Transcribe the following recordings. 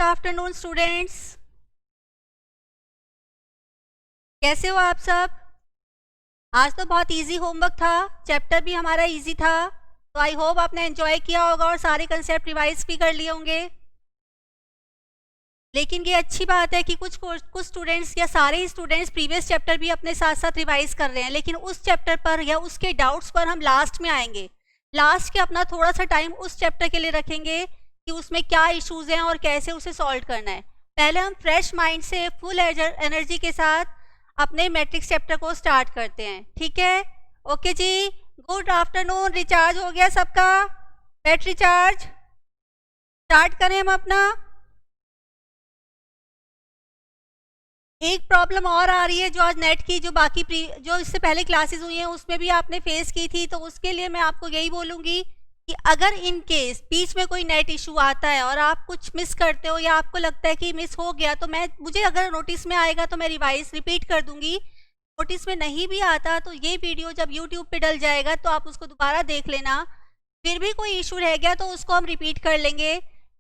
Afternoon students, कैसे हो आप सब। आज तो बहुत इजी होमवर्क था, चैप्टर भी हमारा इजी था, तो आई होप आपने एंजॉय किया होगा और सारे कंसेप्ट रिवाइज भी कर लिए होंगे। लेकिन ये अच्छी बात है कि कुछ स्टूडेंट्स या सारे ही स्टूडेंट्स प्रीवियस चैप्टर भी अपने साथ साथ रिवाइज कर रहे हैं, लेकिन उस चैप्टर पर या उसके डाउट्स पर हम लास्ट में आएंगे। लास्ट के अपना थोड़ा सा टाइम उस चैप्टर के लिए रखेंगे कि उसमें क्या इश्यूज हैं और कैसे उसे सॉल्व करना है। पहले हम फ्रेश माइंड से फुल एनर्जी के साथ अपने मैट्रिक्स चैप्टर को स्टार्ट करते हैं, ठीक है। ओके जी, गुड आफ्टरनून। रिचार्ज हो गया सबका? बैटरी चार्ज स्टार्ट करें हम अपना। एक प्रॉब्लम और आ रही है जो आज नेट की, जो इससे पहले क्लासेस हुई हैं उसमें भी आपने फेस की थी, तो उसके लिए मैं आपको यही बोलूँगी कि अगर इन केस बीच में कोई नेट इशू आता है और आप कुछ मिस करते हो या आपको लगता है कि मिस हो गया, तो मुझे अगर नोटिस में आएगा तो मैं रिपीट कर दूंगी। नोटिस में नहीं भी आता तो ये वीडियो जब यूट्यूब पे डल जाएगा तो आप उसको दोबारा देख लेना। फिर भी कोई इशू रह गया तो उसको हम रिपीट कर लेंगे।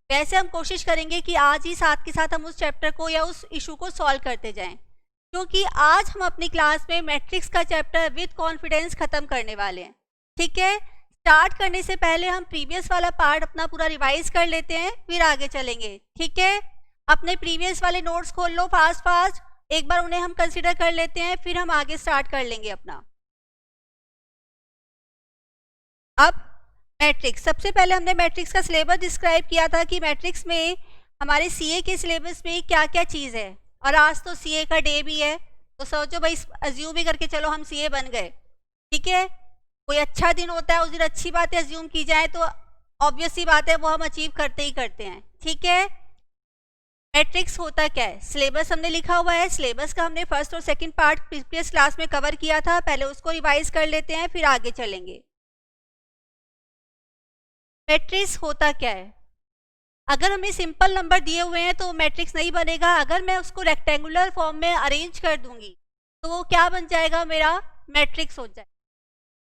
वैसे हम कोशिश करेंगे कि आज ही साथ के साथ हम उस चैप्टर को या उस इशू को सॉल्व करते जाएं, क्योंकि आज हम अपनी क्लास में मैट्रिक्स का चैप्टर विद कॉन्फिडेंस खत्म करने वाले हैं, ठीक है। स्टार्ट करने से पहले हम प्रीवियस वाला पार्ट अपना पूरा रिवाइज कर लेते हैं, फिर आगे चलेंगे, ठीक है। अपने प्रीवियस वाले नोट्स खोल लो फास्ट, एक बार उन्हें हम कंसीडर कर लेते हैं, फिर हम आगे स्टार्ट कर लेंगे अपना। अब मैट्रिक्स, सबसे पहले हमने मैट्रिक्स का सिलेबस डिस्क्राइब किया था कि मैट्रिक्स में हमारे सीए के सिलेबस में क्या क्या चीज़ है, और आज तो सीए का डे भी है, तो सोचो भाई अज्यूम ही करके चलो हम सीए बन गए, ठीक है। कोई अच्छा दिन होता है, उस दिन अच्छी बातें अज्यूम की जाए तो ऑब्वियस सी बात है वो हम अचीव करते ही करते हैं, ठीक है। मैट्रिक्स होता क्या है, सिलेबस हमने लिखा हुआ है। सिलेबस का हमने फर्स्ट और सेकंड पार्ट प्रीवियस क्लास में कवर किया था, पहले उसको रिवाइज कर लेते हैं फिर आगे चलेंगे। मैट्रिक्स होता क्या है, अगर हमें सिंपल नंबर दिए हुए हैं तो मैट्रिक्स नहीं बनेगा। अगर मैं उसको रेक्टेंगुलर फॉर्म में अरेंज कर दूंगी तो वो क्या बन जाएगा, मेरा मैट्रिक्स हो जाएगा।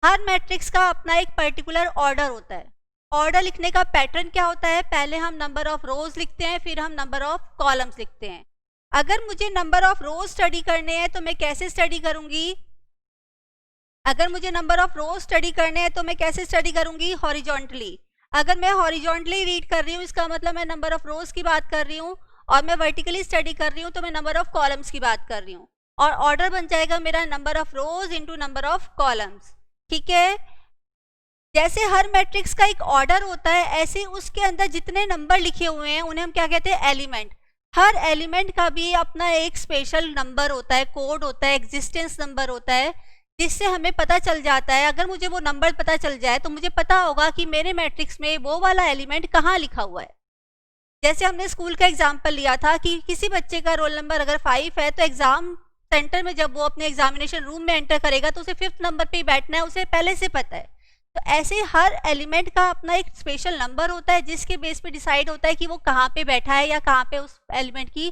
हर मैट्रिक्स का अपना एक पर्टिकुलर ऑर्डर होता है। ऑर्डर लिखने का पैटर्न क्या होता है, पहले हम नंबर ऑफ रोज लिखते हैं, फिर हम नंबर ऑफ कॉलम्स लिखते हैं। अगर मुझे नंबर ऑफ रोज स्टडी करने हैं तो मैं कैसे स्टडी करूंगी, अगर मुझे नंबर ऑफ रोज स्टडी करने हैं तो मैं कैसे स्टडी करूंगी, हॉरिजॉन्टली। अगर मैं हॉरिजॉन्टली रीड कर रही हूँ इसका मतलब मैं नंबर ऑफ रोज की बात कर रही हूँ, और मैं वर्टिकली स्टडी कर रही हूँ तो मैं नंबर ऑफ कॉलम्स की बात कर रही हूँ, और ऑर्डर बन जाएगा मेरा number of rose into number of columns, ठीक है। जैसे हर मैट्रिक्स का एक ऑर्डर होता है, ऐसे उसके अंदर जितने नंबर लिखे हुए हैं उन्हें हम क्या कहते हैं, एलिमेंट। हर एलिमेंट का भी अपना एक स्पेशल नंबर होता है, कोड होता है, एग्जिस्टेंस नंबर होता है, जिससे हमें पता चल जाता है। अगर मुझे वो नंबर पता चल जाए तो मुझे पता होगा कि मेरे मैट्रिक्स में वो वाला एलिमेंट कहाँ लिखा हुआ है। जैसे हमने स्कूल का एग्जाम्पल लिया था कि किसी बच्चे का रोल नंबर अगर 5 है तो एग्जाम सेंटर में जब वो अपने एग्जामिनेशन रूम में एंटर करेगा तो उसे 5th नंबर पे ही बैठना है, उसे पहले से पता है। तो ऐसे हर एलिमेंट का अपना एक स्पेशल नंबर होता है जिसके बेस पे डिसाइड होता है कि वो कहाँ पे बैठा है या कहाँ पे उस एलिमेंट की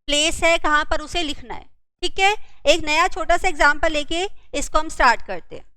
प्लेस है, कहाँ पर उसे लिखना है, ठीक है। एक नया छोटा सा एग्जाम्पल लेके इसको हम स्टार्ट करते हैं।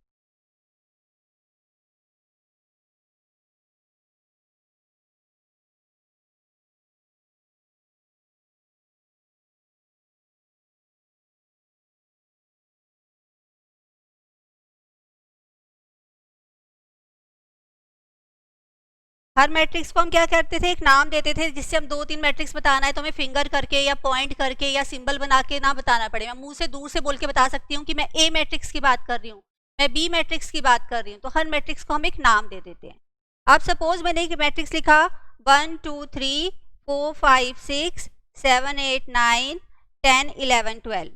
हर मैट्रिक्स को हम क्या करते थे, एक नाम देते थे, जिससे हम 2-3 मैट्रिक्स बताना है तो हमें फिंगर करके या पॉइंट करके या सिंबल बना के ना बताना पड़े। मैं मुंह से दूर से बोल के बता सकती हूँ कि मैं ए मैट्रिक्स की बात कर रही हूँ, मैं बी मैट्रिक्स की बात कर रही हूँ, तो हर मैट्रिक्स को हम एक नाम दे देते हैं। अब सपोज मैंने एक मैट्रिक्स लिखा 1 2 3 4 5 6 7 8 9 10 11 12,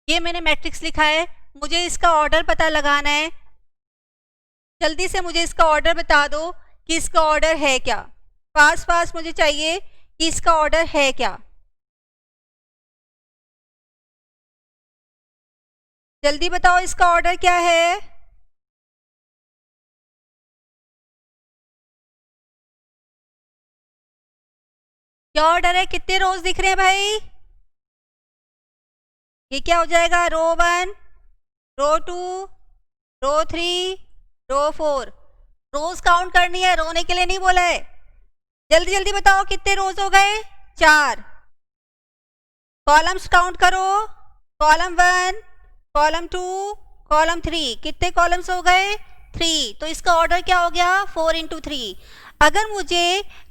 ये मैंने मैट्रिक्स लिखा है। मुझे इसका ऑर्डर पता लगाना है, जल्दी से मुझे इसका ऑर्डर बता दो कि इसका ऑर्डर है क्या। फास्ट मुझे चाहिए कि इसका ऑर्डर है क्या, जल्दी बताओ इसका ऑर्डर क्या है। क्या ऑर्डर है, कितने रोज दिख रहे हैं भाई, ये क्या हो जाएगा, रो 1 रो 2 रो 3 रो 4। रोज काउंट करनी है, रोने के लिए नहीं बोला है। जल्दी जल्दी बताओ कितने रोज हो गए, 4 कॉलम्स काउंट करो, कॉलम 1, कॉलम 2, कॉलम 3, कितने कॉलम्स हो गए? 3। तो इसका ऑर्डर क्या हो गया? 4 इंटू 3। अगर मुझे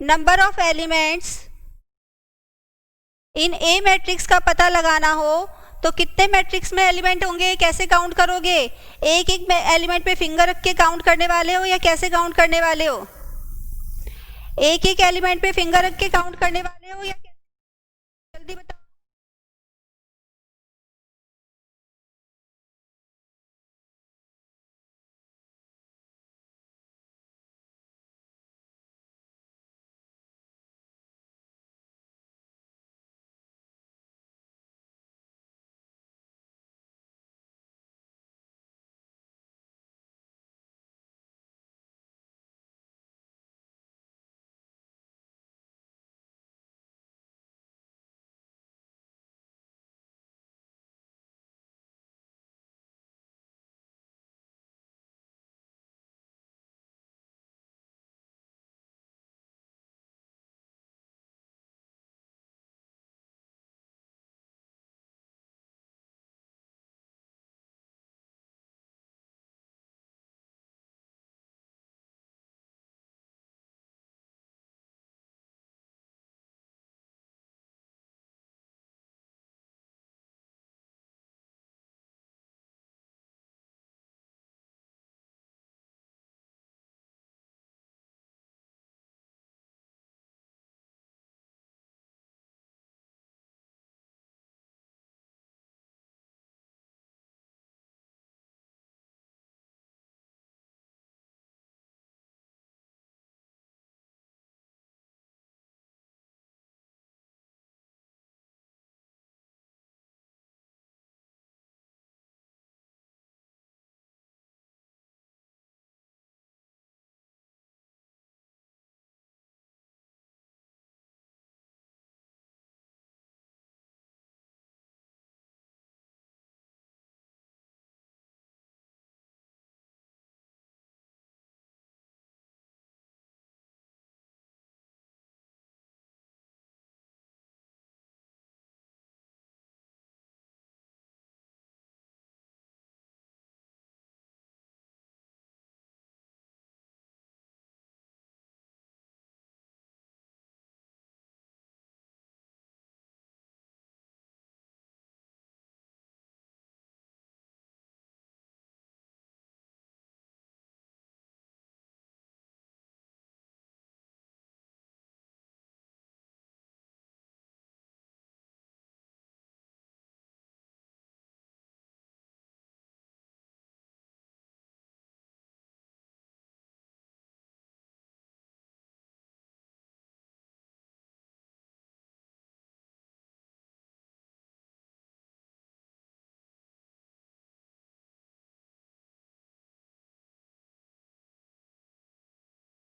number of elements in A matrix का पता लगाना हो तो कितने मैट्रिक्स में एलिमेंट होंगे, कैसे काउंट करोगे? एक एक एलिमेंट पे फिंगर रख के काउंट करने वाले हो या कैसे काउंट करने वाले हो? एक एक एलिमेंट पे फिंगर रख के काउंट करने वाले हो या कैसे? जल्दी बताओ।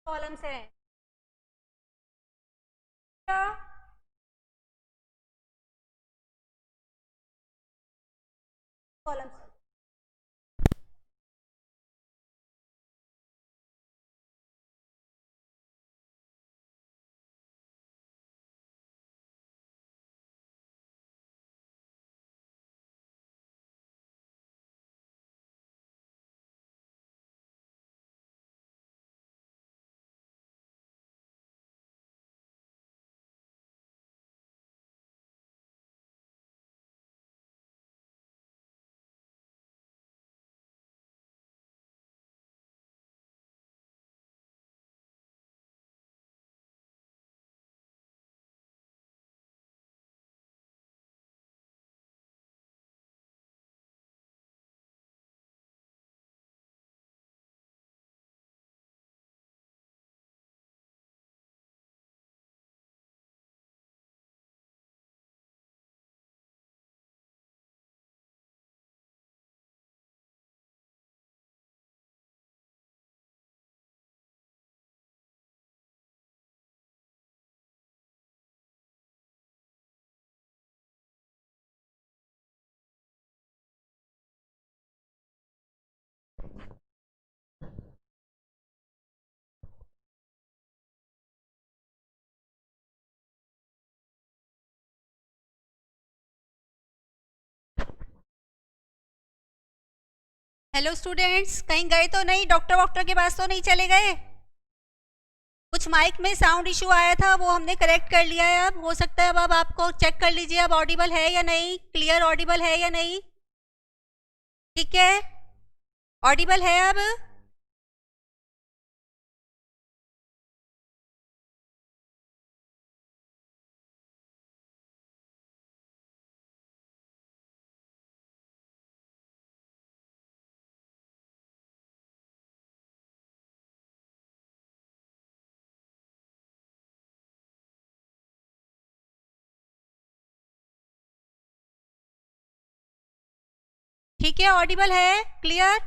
कॉलम्स हैं कॉलम्स हेलो स्टूडेंट्स, कहीं गए तो नहीं? डॉक्टर के पास तो नहीं चले गए? कुछ माइक में साउंड इशू आया था, वो हमने करेक्ट कर लिया है। अब हो सकता है अब आपको चेक कर लीजिए अब ऑडिबल है या नहीं, क्लियर ऑडिबल है या नहीं। ठीक है, ऑडिबल है अब। ठीक है, ऑडिबल है, क्लियर।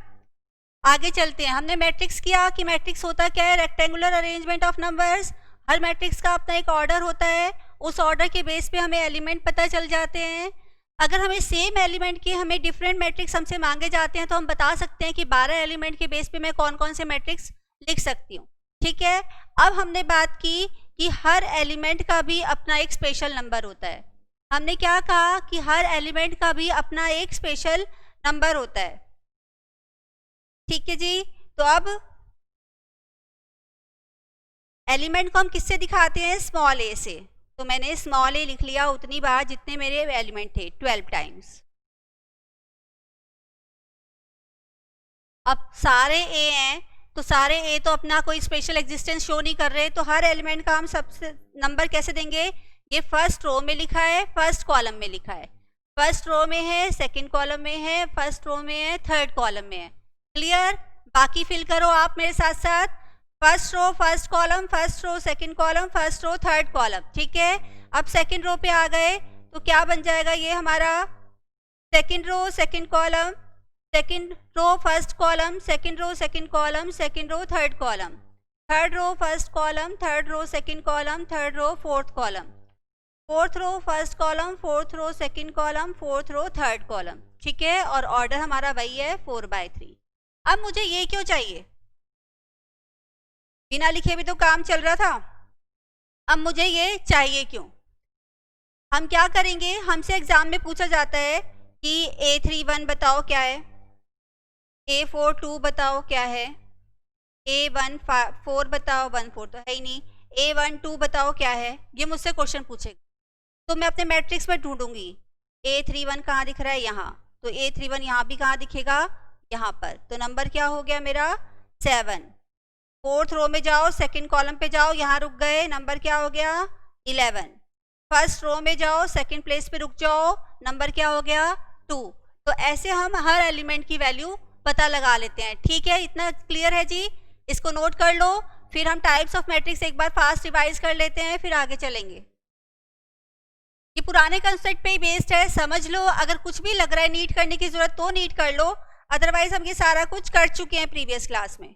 आगे चलते हैं। हमने मैट्रिक्स किया कि मैट्रिक्स होता क्या है, rectangular arrangement of numbers. Her matrix का अपना एक ऑर्डर होता है, उस ऑर्डर के बेस पे हमें एलिमेंट पता चल जाते हैं। अगर हमें सेम एलिमेंट के हमें डिफरेंट मैट्रिक्स हमसे मांगे जाते हैं तो हम बता सकते हैं कि 12 एलिमेंट के बेस पे मैं कौन कौन से मैट्रिक्स लिख सकती हूँ। ठीक है, अब हमने बात की कि हर एलिमेंट का भी अपना एक स्पेशल नंबर होता है। हमने क्या कहा कि हर एलिमेंट का भी अपना एक स्पेशल नंबर होता है। ठीक है जी, तो अब एलिमेंट को हम किससे दिखाते हैं? स्मॉल ए से। तो मैंने स्मॉल ए लिख लिया उतनी बार जितने मेरे एलिमेंट थे, 12 टाइम्स। अब सारे ए हैं तो सारे ए तो अपना कोई स्पेशल एग्जिस्टेंस शो नहीं कर रहे, तो हर एलिमेंट का हम सबसे नंबर कैसे देंगे? ये फर्स्ट रो में लिखा है, फर्स्ट कॉलम में लिखा है। फर्स्ट रो में है, सेकंड कॉलम में है, फर्स्ट रो में है, थर्ड कॉलम में है। क्लियर? बाकी फिल करो आप मेरे साथ साथ। First row first column, first row second column, first row third column. ठीक है, अब सेकंड रो पे आ गए तो क्या बन जाएगा ये हमारा? Second row second column, second row first column, second row second column, second row third column, third row first column, third row second column, third row fourth column, fourth row first column, fourth row second column, fourth row third column. ठीक है, और order हमारा वही है 4/3। अब मुझे ये क्यों चाहिए? बिना लिखे भी तो काम चल रहा था, अब मुझे ये चाहिए क्यों? हम क्या करेंगे, हमसे एग्जाम में पूछा जाता है कि A31 बताओ क्या है, A42 बताओ क्या है, A14 बताओ, 14 तो है ही नहीं, A12 बताओ क्या है, ये मुझसे क्वेश्चन पूछेगा। तो मैं अपने मैट्रिक्स में ढूंढूंगी A31 कहाँ दिख रहा है, यहाँ, तो A31 यहाँ भी कहाँ दिखेगा, यहाँ पर। तो नंबर क्या हो गया मेरा? 7। फोर्थ रो में जाओ, सेकंड कॉलम पे जाओ, यहाँ रुक गए, नंबर क्या हो गया? 11। फर्स्ट रो में जाओ, सेकंड प्लेस पे रुक जाओ, नंबर क्या हो गया? 2। तो ऐसे हम हर एलिमेंट की वैल्यू पता लगा लेते हैं। ठीक है, इतना क्लियर है जी? इसको नोट कर लो, फिर हम टाइप्स ऑफ मैट्रिक्स एक बार फास्ट रिवाइज कर लेते हैं, फिर आगे चलेंगे। ये पुराने कंसेप्ट पे ही बेस्ड है, समझ लो। अगर कुछ भी लग रहा है नीट करने की जरूरत तो नीट कर लो, अदरवाइज हम ये सारा कुछ कर चुके हैं प्रीवियस क्लास में।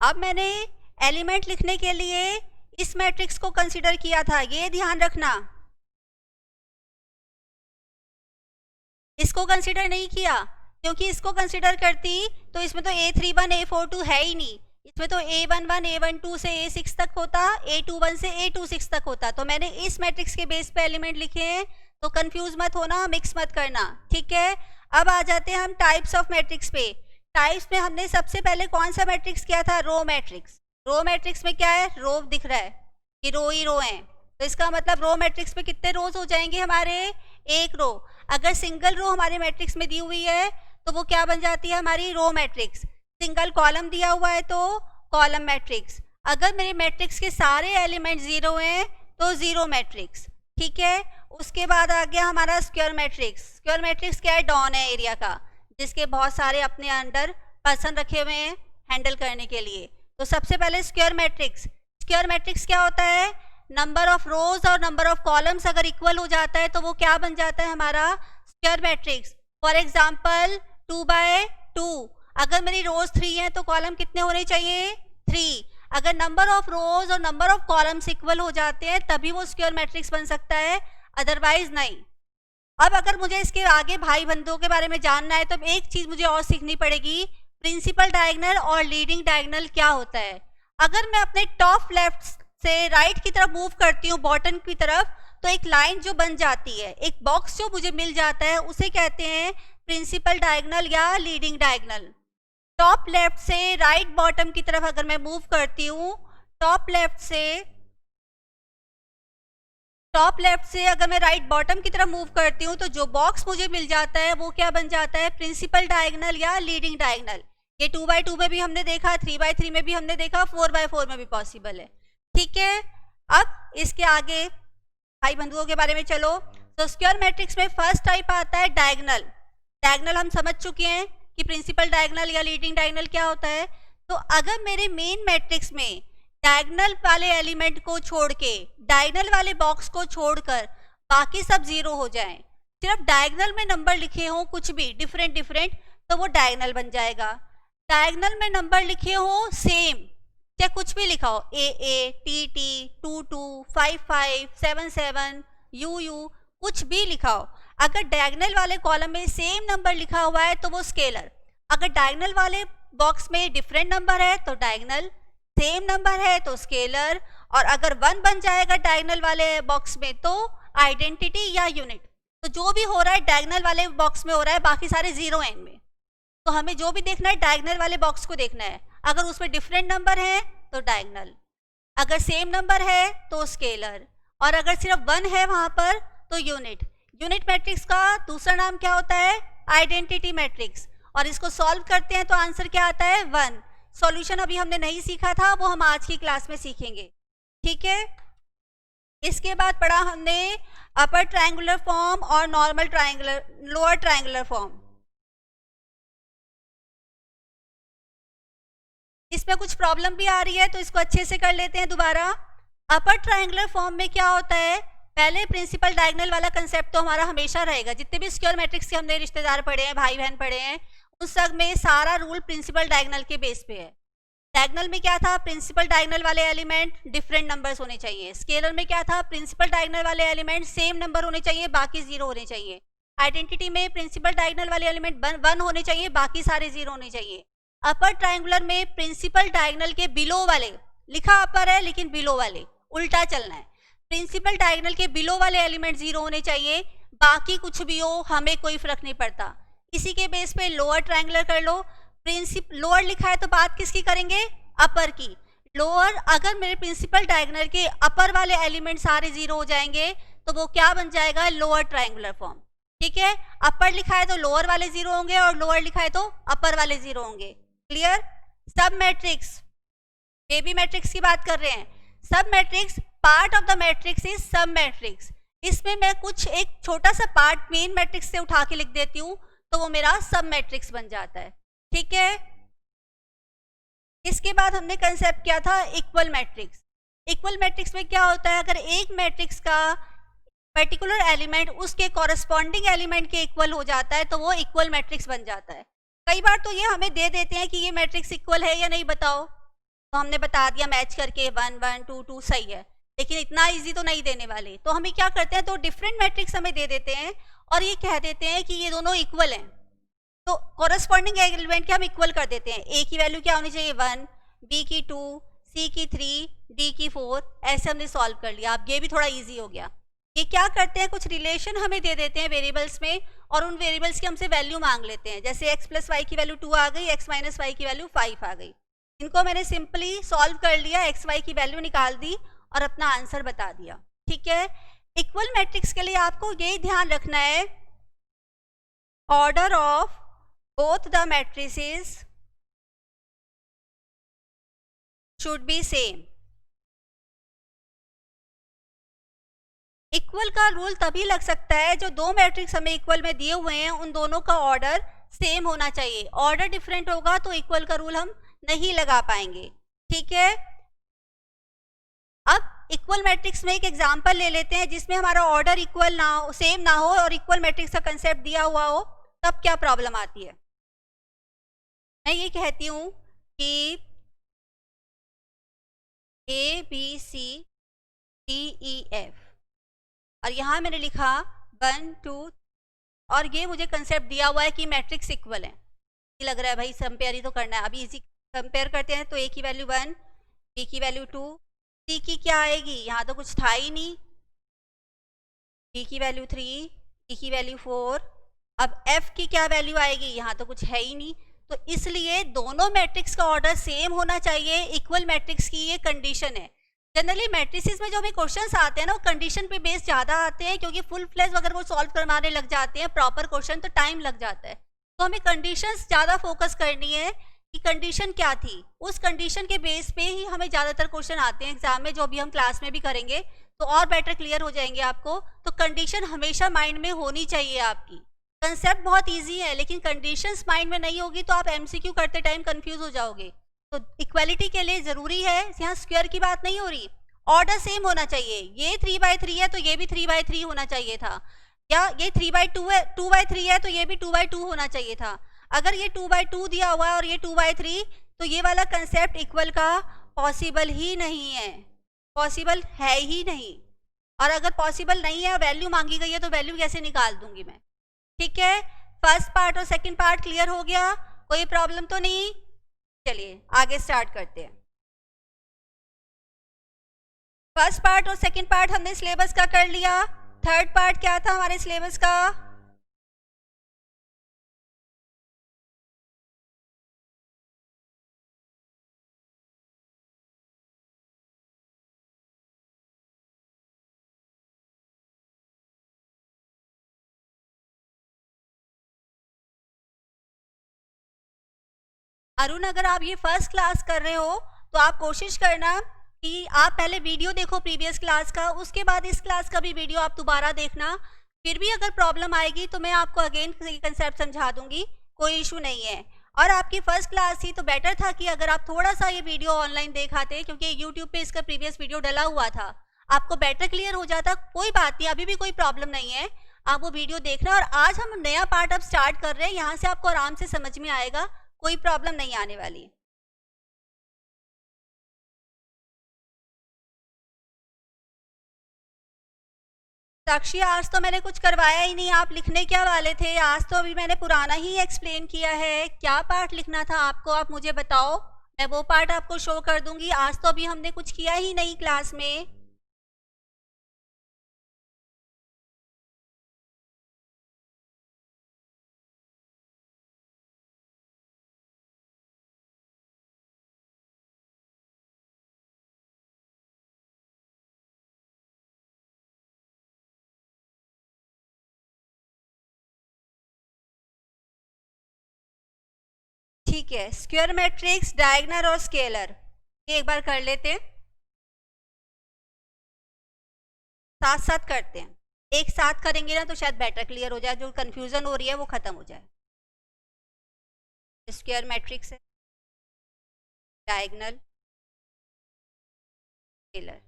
अब मैंने एलिमेंट लिखने के लिए इस मैट्रिक्स को कंसीडर किया था, ये ध्यान रखना। इसको कंसीडर नहीं किया, क्योंकि इसको कंसीडर करती तो इसमें तो A31 A42 है ही नहीं, इसमें तो A11 A12 से A6 तक होता, A21 से A26 तक होता। तो मैंने इस मैट्रिक्स के बेस पे एलिमेंट लिखे हैं, तो कंफ्यूज मत होना, मिक्स मत करना। ठीक है, अब आ जाते हैं हम टाइप्स ऑफ मैट्रिक्स पे। टाइप्स में हमने सबसे पहले कौन सा मैट्रिक्स किया था? Row matrix. रो मैट्रिक्स में क्या है? रो दिख रहा है कि रो ही रो है, तो इसका मतलब रो मैट्रिक्स में कितने रोज हो जाएंगे हमारे? एक रो। अगर सिंगल रो हमारे मैट्रिक्स में दी हुई है तो वो क्या बन जाती है हमारी? Row matrix. सिंगल कॉलम दिया हुआ है तो कॉलम मैट्रिक्स। अगर मेरे मैट्रिक्स के सारे एलिमेंट जीरो हैं तो जीरो मैट्रिक्स। ठीक है, उसके बाद आ गया हमारा स्क्वायर मैट्रिक्स। स्क्वायर मैट्रिक्स क्या है? डॉन है एरिया का, जिसके बहुत सारे अपने अंडर पर्सन रखे हुए हैं हैंडल करने के लिए। तो सबसे पहले स्क्वायर मैट्रिक्स। स्क्वायर मैट्रिक्स क्या होता है? नंबर ऑफ रोज और नंबर ऑफ कॉलम्स अगर इक्वल हो जाता है तो वो क्या बन जाता है हमारा? Square matrix. फॉर एग्जाम्पल 2/2, अगर मेरी रोज 3 है तो कॉलम कितने होने चाहिए? 3। अगर नंबर ऑफ रोज और नंबर ऑफ कॉलम्स इक्वल हो जाते हैं तभी वो स्क्वायर मैट्रिक्स बन सकता है, अदरवाइज नहीं। अब अगर मुझे इसके आगे भाई बंधुओं के बारे में जानना है तो एक चीज मुझे और सीखनी पड़ेगी, प्रिंसिपल डायगोनल और लीडिंग डायगोनल क्या होता है। अगर मैं अपने टॉप लेफ्ट से राइट की तरफ मूव करती हूँ बॉटम की तरफ, तो एक लाइन जो बन जाती है, एक बॉक्स जो मुझे मिल जाता है, उसे कहते हैं प्रिंसिपल डायगोनल या लीडिंग डायगोनल। टॉप लेफ्ट से राइट बॉटम की तरफ अगर मैं मूव करती हूँ, टॉप लेफ्ट से अगर मैं राइट बॉटम की तरफ मूव करती हूँ तो जो बॉक्स मुझे मिल जाता है वो क्या बन जाता है, प्रिंसिपल डायगोनल या लीडिंग डायगोनल। ये 2x2 में भी हमने देखा, 3x3 में भी हमने देखा, 4x4 में भी पॉसिबल है। ठीक है, अब इसके आगे भाई बंधुओं के बारे में चलो। तो स्क्वायर मैट्रिक्स में फर्स्ट टाइप आता है डायगोनल। डायगोनल हम समझ चुके हैं कि प्रिंसिपल डायगोनल या लीडिंग डायगोनल क्या होता है। तो अगर मेरे मेन मैट्रिक्स में डायगोनल वाले एलिमेंट को छोड़ के, डायगोनल वाले बॉक्स को छोड़कर बाकी सब जीरो हो जाएं, सिर्फ डायगोनल में नंबर लिखे हों कुछ भी डिफरेंट डिफरेंट, तो वो डायगोनल बन जाएगा। डायगोनल में नंबर लिखे हों सेम, चाहे कुछ भी लिखा हो, AA, TT, 22, 55, 77, UU, कुछ भी लिखा हो, अगर डायगोनल वाले कॉलम में सेम नंबर लिखा हुआ है तो वो स्केलर। अगर डायगोनल वाले बॉक्स में डिफरेंट नंबर है तो डायगोनल, सेम नंबर है तो स्केलर, और अगर 1 बन जाएगा डायगोनल वाले बॉक्स में तो आइडेंटिटी या यूनिट। तो जो भी हो रहा है डायगोनल वाले बॉक्स में हो रहा है, बाकी सारे जीरो एंड में। तो हमें जो भी देखना है डायगोनल वाले बॉक्स को देखना है। अगर उसमें डिफरेंट नंबर है तो डायगोनल, अगर सेम नंबर है तो स्केलर, और अगर सिर्फ 1 है वहां पर तो यूनिट। यूनिट मैट्रिक्स का दूसरा नाम क्या होता है, आइडेंटिटी मैट्रिक्स। और इसको सॉल्व करते हैं तो आंसर क्या आता है, 1। सॉल्यूशन अभी हमने नहीं सीखा था, वो हम आज की क्लास में सीखेंगे। ठीक है, इसके बाद पढ़ा हमने अपर ट्रायंगुलर फॉर्म और normal triangular, lower triangular form. इसमें कुछ प्रॉब्लम भी आ रही है तो इसको अच्छे से कर लेते हैं दोबारा। अपर ट्रायंगुलर फॉर्म में क्या होता है, पहले प्रिंसिपल डायगोनल वाला कंसेप्ट तो हमारा हमेशा रहेगा। जितने भी स्क्वायर मैट्रिक्स के हमने रिश्तेदार पढ़े हैं, भाई बहन पढ़े हैं, उन सब में सारा रूल प्रिंसिपल डायगोनल के बेस पे है। डायगोनल में क्या था, प्रिंसिपल डायगोनल वाले एलिमेंट डिफरेंट नंबर्स होने चाहिए। स्केलर में क्या था, प्रिंसिपल डायगोनल वाले एलिमेंट सेम नंबर होने चाहिए, बाकी जीरो होने चाहिए। आइडेंटिटी में प्रिंसिपल डायगोनल वाले एलिमेंट 1 होने चाहिए, बाकी सारे जीरो होने चाहिए। अपर ट्रायंगुलर में प्रिंसिपल डायगोनल के बिलो वाले, लिखा अपर है लेकिन बिलो वाले, उल्टा चलना है। प्रिंसिपल डायगोनल के बिलो वाले एलिमेंट जीरो होने चाहिए, बाकी कुछ भी हो हमें कोई फर्क नहीं पड़ता। इसी के बेस पे लोअर ट्रायंगुलर कर लो। लोअर लिखा है तो बात किसकी करेंगे, अपर की। लोअर, अगर मेरे प्रिंसिपल डायगोनल के अपर वाले एलिमेंट सारे जीरो हो जाएंगे तो वो क्या बन जाएगा, लोअर ट्रायंगुलर फॉर्म। ठीक है, अपर लिखा है तो लोअर वाले जीरो होंगे और लोअर लिखा है तो अपर वाले जीरो होंगे। क्लियर। सब मैट्रिक्स, बेबी मैट्रिक्स की बात कर रहे हैं। सब matrix, part of the matrix is सब मैट्रिक्स। इसमें मैं कुछ एक छोटा सा पार्ट मेन मैट्रिक्स से उठा के लिख देती हूँ तो वो मेरा सब मैट्रिक्स बन जाता है। ठीक है, इसके बाद हमने कंसेप्ट किया था इक्वल मैट्रिक्स। इक्वल मैट्रिक्स में क्या होता है, अगर एक मैट्रिक्स का पर्टिकुलर एलिमेंट उसके कॉरेस्पॉन्डिंग एलिमेंट के इक्वल हो जाता है तो वो इक्वल मैट्रिक्स बन जाता है। कई बार तो ये हमें दे देते हैं कि ये मैट्रिक्स इक्वल है या नहीं बताओ, तो हमने बता दिया मैच करके 1 1 2 2 सही है, लेकिन इतना इजी तो नहीं देने वाले। तो हमें क्या करते हैं, तो डिफरेंट मैट्रिक्स हमें दे देते हैं और ये कह देते हैं कि ये दोनों इक्वल हैं। तो कॉरेस्पॉन्डिंग एलिमेंट के हम इक्वल कर देते हैं। ए की वैल्यू क्या होनी चाहिए, 1, बी की 2, सी की 3, डी की 4, ऐसे हमने सॉल्व कर लिया। अब ये भी थोड़ा ईजी हो गया। ये क्या करते हैं, कुछ रिलेशन हमें दे देते हैं वेरिएबल्स में और उन वेरिएबल्स की हमसे वैल्यू मांग लेते हैं। जैसे x + y की वैल्यू 2 आ गई, x - y की वैल्यू 5 आ गई। इनको मैंने सिंपली सॉल्व कर लिया, x y की वैल्यू निकाल दी और अपना आंसर बता दिया। ठीक है, इक्वल मैट्रिक्स के लिए आपको यही ध्यान रखना है, order of both the matrices should be same. Equal का रूल तभी लग सकता है जो दो मैट्रिक्स हमें इक्वल में दिए हुए हैं उन दोनों का ऑर्डर सेम होना चाहिए। ऑर्डर डिफरेंट होगा तो इक्वल का रूल हम नहीं लगा पाएंगे। ठीक है, अब इक्वल मैट्रिक्स में एक एग्जांपल ले लेते हैं जिसमें हमारा ऑर्डर इक्वल ना हो, सेम ना हो और इक्वल मैट्रिक्स का कंसेप्ट दिया हुआ हो, तब क्या प्रॉब्लम आती है। मैं ये कहती हूँ कि ABCDEF और यहाँ मैंने लिखा 1 2 और ये मुझे कंसेप्ट दिया हुआ है कि मैट्रिक्स इक्वल है। लग रहा है भाई कंपेयर ही तो करना है। अभी इसी कंपेयर करते हैं तो A की वैल्यू 1, B की वैल्यू 2, C की क्या आएगी, यहाँ तो कुछ था ही नहीं, D की वैल्यू 3, E की वैल्यू 4, अब F की क्या वैल्यू आएगी, यहाँ तो कुछ है ही नहीं। तो इसलिए दोनों मैट्रिक्स का ऑर्डर सेम होना चाहिए, इक्वल मैट्रिक्स की ये कंडीशन है। जनरली मैट्रिसेस में जो हमें क्वेश्चंस आते हैं ना वो कंडीशन पे बेस ज़्यादा आते हैं, क्योंकि फुल फ्लेज अगर वो सॉल्व करवाने लग जाते हैं प्रॉपर क्वेश्चन तो टाइम लग जाता है। तो हमें कंडीशंस ज़्यादा फोकस करनी है कि कंडीशन क्या थी, उस कंडीशन के बेस पे ही हमें ज़्यादातर क्वेश्चन आते हैं एग्जाम में, जो भी हम क्लास में भी करेंगे तो और बेटर क्लियर हो जाएंगे आपको। तो कंडीशन हमेशा माइंड में होनी चाहिए आपकी। कंसेप्ट बहुत ईजी है लेकिन कंडीशंस माइंड में नहीं होगी तो आप MCQ करते टाइम कंफ्यूज हो जाओगे। तो इक्वालिटी के लिए ज़रूरी है, यहाँ स्क्वायर की बात नहीं हो रही, ऑर्डर सेम होना चाहिए। ये 3/3 है तो ये भी 3/3 होना चाहिए था, या ये 3/2 है 2/3 है तो ये भी 2/2 होना चाहिए था। अगर ये 2/2 दिया हुआ है और ये 2/3 तो ये वाला कंसेप्ट इक्वल का पॉसिबल ही नहीं है, पॉसिबल है ही नहीं। और अगर पॉसिबल नहीं है, वैल्यू मांगी गई है तो वैल्यू कैसे निकाल दूंगी मैं। ठीक है, फर्स्ट पार्ट और सेकंड पार्ट क्लियर हो गया, कोई प्रॉब्लम तो नहीं। चलिए आगे स्टार्ट करते हैं। फर्स्ट पार्ट और सेकंड पार्ट हमने सिलेबस का कर लिया, थर्ड पार्ट क्या था हमारे सिलेबस का, अरुण अगर आप ये फर्स्ट क्लास कर रहे हो तो आप कोशिश करना कि आप पहले वीडियो देखो प्रीवियस क्लास का, उसके बाद इस क्लास का भी वीडियो आप दोबारा देखना। फिर भी अगर प्रॉब्लम आएगी तो मैं आपको अगेन कंसेप्ट समझा दूंगी, कोई इशू नहीं है। और आपकी फर्स्ट क्लास थी तो बेटर था कि अगर आप थोड़ा सा ये वीडियो ऑनलाइन देखाते, क्योंकि यूट्यूब पे इसका प्रीवियस वीडियो डला हुआ था, आपको बेटर क्लियर हो जाता। कोई बात नहीं, अभी भी कोई प्रॉब्लम नहीं है, आप वो वीडियो देखना। और आज हम नया पार्ट अब स्टार्ट कर रहे हैं, यहाँ से आपको आराम से समझ में आएगा, कोई प्रॉब्लम नहीं आने वाली। साक्षी आज तो मैंने कुछ करवाया ही नहीं, आप लिखने क्या वाले थे, आज तो अभी मैंने पुराना ही एक्सप्लेन किया है। क्या पार्ट लिखना था आपको, आप मुझे बताओ, मैं वो पार्ट आपको शो कर दूंगी। आज तो अभी हमने कुछ किया ही नहीं क्लास में। ठीक है, स्क्वायर मैट्रिक्स, डायगोनल और स्केलर, ये एक बार कर लेते हैं, साथ साथ करते हैं। एक साथ करेंगे ना तो शायद बेटर क्लियर हो जाए, जो कंफ्यूजन हो रही है वो खत्म हो जाए। स्क्वायर मैट्रिक्स है, डायगोनल, स्केलर।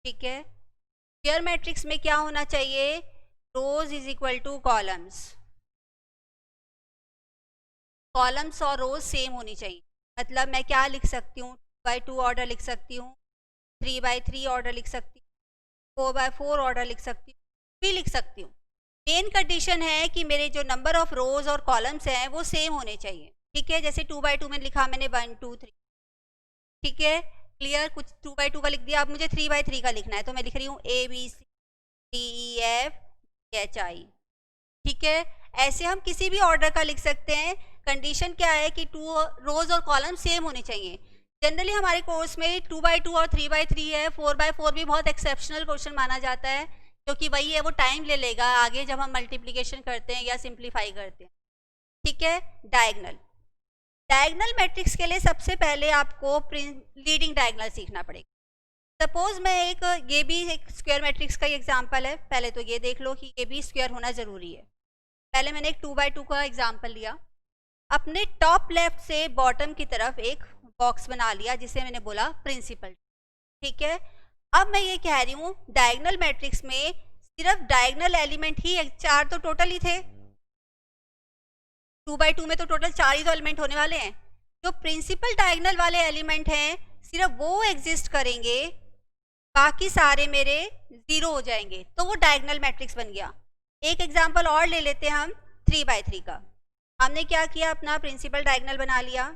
ठीक है, स्क्वायर मैट्रिक्स में क्या होना चाहिए, rows is equal to columns, columns और रोज सेम होनी चाहिए। मतलब मैं क्या लिख सकती हूँ, 2/2 ऑर्डर लिख सकती हूँ, 3/3 ऑर्डर लिख सकती हूँ, 4/4 ऑर्डर लिख सकती हूँ, भी लिख सकती हूँ। मेन कंडीशन है कि मेरे जो नंबर ऑफ रोज और कॉलम्स हैं वो सेम होने चाहिए। ठीक है, जैसे 2/2 में लिखा मैंने 1 2 3, ठीक है क्लियर। कुछ 2/2 का लिख दिया, अब मुझे 3/3 का लिखना है तो मैं लिख रही हूँ ABCDEFGHI। ठीक है, ऐसे हम किसी भी ऑर्डर का लिख सकते हैं। कंडीशन क्या है कि 2 रोज और कॉलम सेम होने चाहिए। जनरली हमारे कोर्स में 2/2 और 3/3 है, 4/4 भी बहुत एक्सेप्शनल क्वेश्चन माना जाता है, क्योंकि वही है वो टाइम ले लेगा आगे जब हम मल्टीप्लिकेशन करते हैं या सिंप्लीफाई करते हैं। ठीक है, डायगोनल, डायगोनल मैट्रिक्स के लिए सबसे पहले आपको लीडिंग डायगोनल सीखना पड़ेगा। सपोज मैं ये भी एक स्क्वायर मैट्रिक्स का एग्जांपल है, पहले तो ये देख लो कि ये भी स्क्वायर होना ज़रूरी है। पहले मैंने एक 2/2 का एग्जांपल लिया, अपने टॉप लेफ्ट से बॉटम की तरफ एक बॉक्स बना लिया जिसे मैंने बोला प्रिंसिपल। ठीक है, अब मैं ये कह रही हूँ डायगोनल मैट्रिक्स में सिर्फ डायगोनल एलिमेंट ही 4 तो टोटल ही थे, 2/2 में तो टोटल 4 ही तो एलिमेंट होने वाले हैं। जो प्रिंसिपल डायगोनल वाले एलिमेंट हैं सिर्फ वो एग्जिस्ट करेंगे, बाकी सारे मेरे ज़ीरो हो जाएंगे, तो वो डायगोनल मैट्रिक्स बन गया। एक एग्जांपल और ले लेते हैं हम 3/3 का। हमने क्या किया, अपना प्रिंसिपल डायगोनल बना लिया,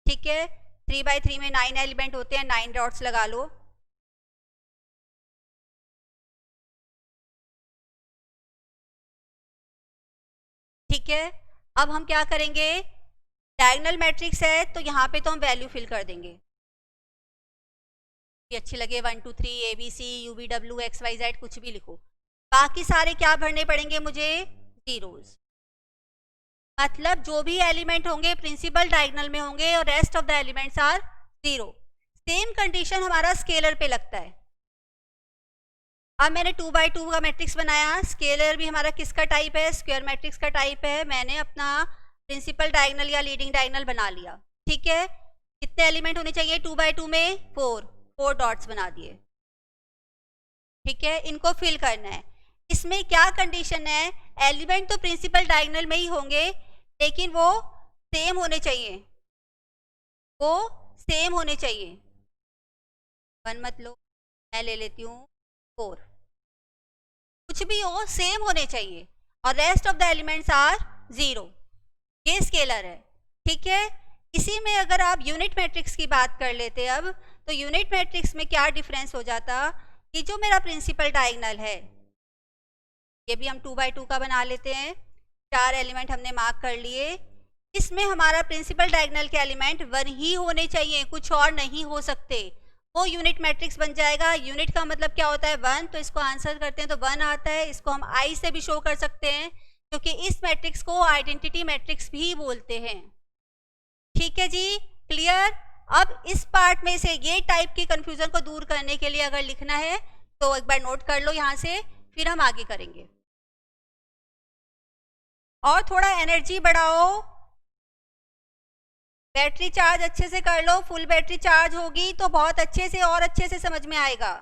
ठीक है। 3/3 में 9 एलिमेंट होते हैं, 9 डॉट्स लगा लो। ठीक है, अब हम क्या करेंगे, डायगोनल मैट्रिक्स है तो यहाँ पे तो हम वैल्यू फिल कर देंगे, अच्छी लगे 1 2 3 ABC UVW XYZ कुछ भी लिखो। बाकी सारे क्या भरने पड़ेंगे मुझे, जीरोस। मतलब जो भी एलिमेंट होंगे प्रिंसिपल डायगोनल में होंगे और rest of the elements are zero. Same condition हमारा स्केलर पे लगता है। अब मैंने 2/2 का मैट्रिक्स बनाया, स्केलर भी हमारा किसका टाइप है, स्क्वायर मैट्रिक्स का टाइप है। मैंने अपना प्रिंसिपल डायगोनल या लीडिंग डायगोनल बना लिया, ठीक है। कितने एलिमेंट होने चाहिए 2/2 में, 4 डॉट्स बना दिए, ठीक है। इनको फिल करना है। इसमें क्या कंडीशन है, एलिमेंट तो प्रिंसिपल डायगोनल में ही होंगे लेकिन वो सेम होने चाहिए, वो सेम होने चाहिए। 1 मत लो, मैं ले लेती हूँ 4, कुछ भी हो सेम होने चाहिए, और rest of the elements are zero. ये स्केलर है, ठीक है। इसी में अगर आप यूनिट मैट्रिक्स की बात कर लेते अब, तो यूनिट मैट्रिक्स में क्या डिफरेंस हो जाता कि जो मेरा प्रिंसिपल डायगोनल है, ये भी हम 2/2 का बना लेते हैं, 4 एलिमेंट हमने मार्क कर लिए। इसमें हमारा प्रिंसिपल डायगोनल के एलिमेंट 1 ही होने चाहिए, कुछ और नहीं हो सकते, वो यूनिट मैट्रिक्स बन जाएगा। यूनिट का मतलब क्या होता है, 1, तो इसको आंसर करते हैं तो 1 आता है। इसको हम आई से भी शो कर सकते हैं क्योंकि इस मैट्रिक्स को आइडेंटिटी मैट्रिक्स भी बोलते हैं, ठीक है जी, क्लियर। अब इस पार्ट में से ये टाइप की कंफ्यूजन को दूर करने के लिए अगर लिखना है तो एक बार नोट कर लो यहाँ से, फिर हम आगे करेंगे। और थोड़ा एनर्जी बढ़ाओ, बैटरी चार्ज अच्छे से कर लो, फुल बैटरी चार्ज होगी तो बहुत अच्छे से और अच्छे से समझ में आएगा।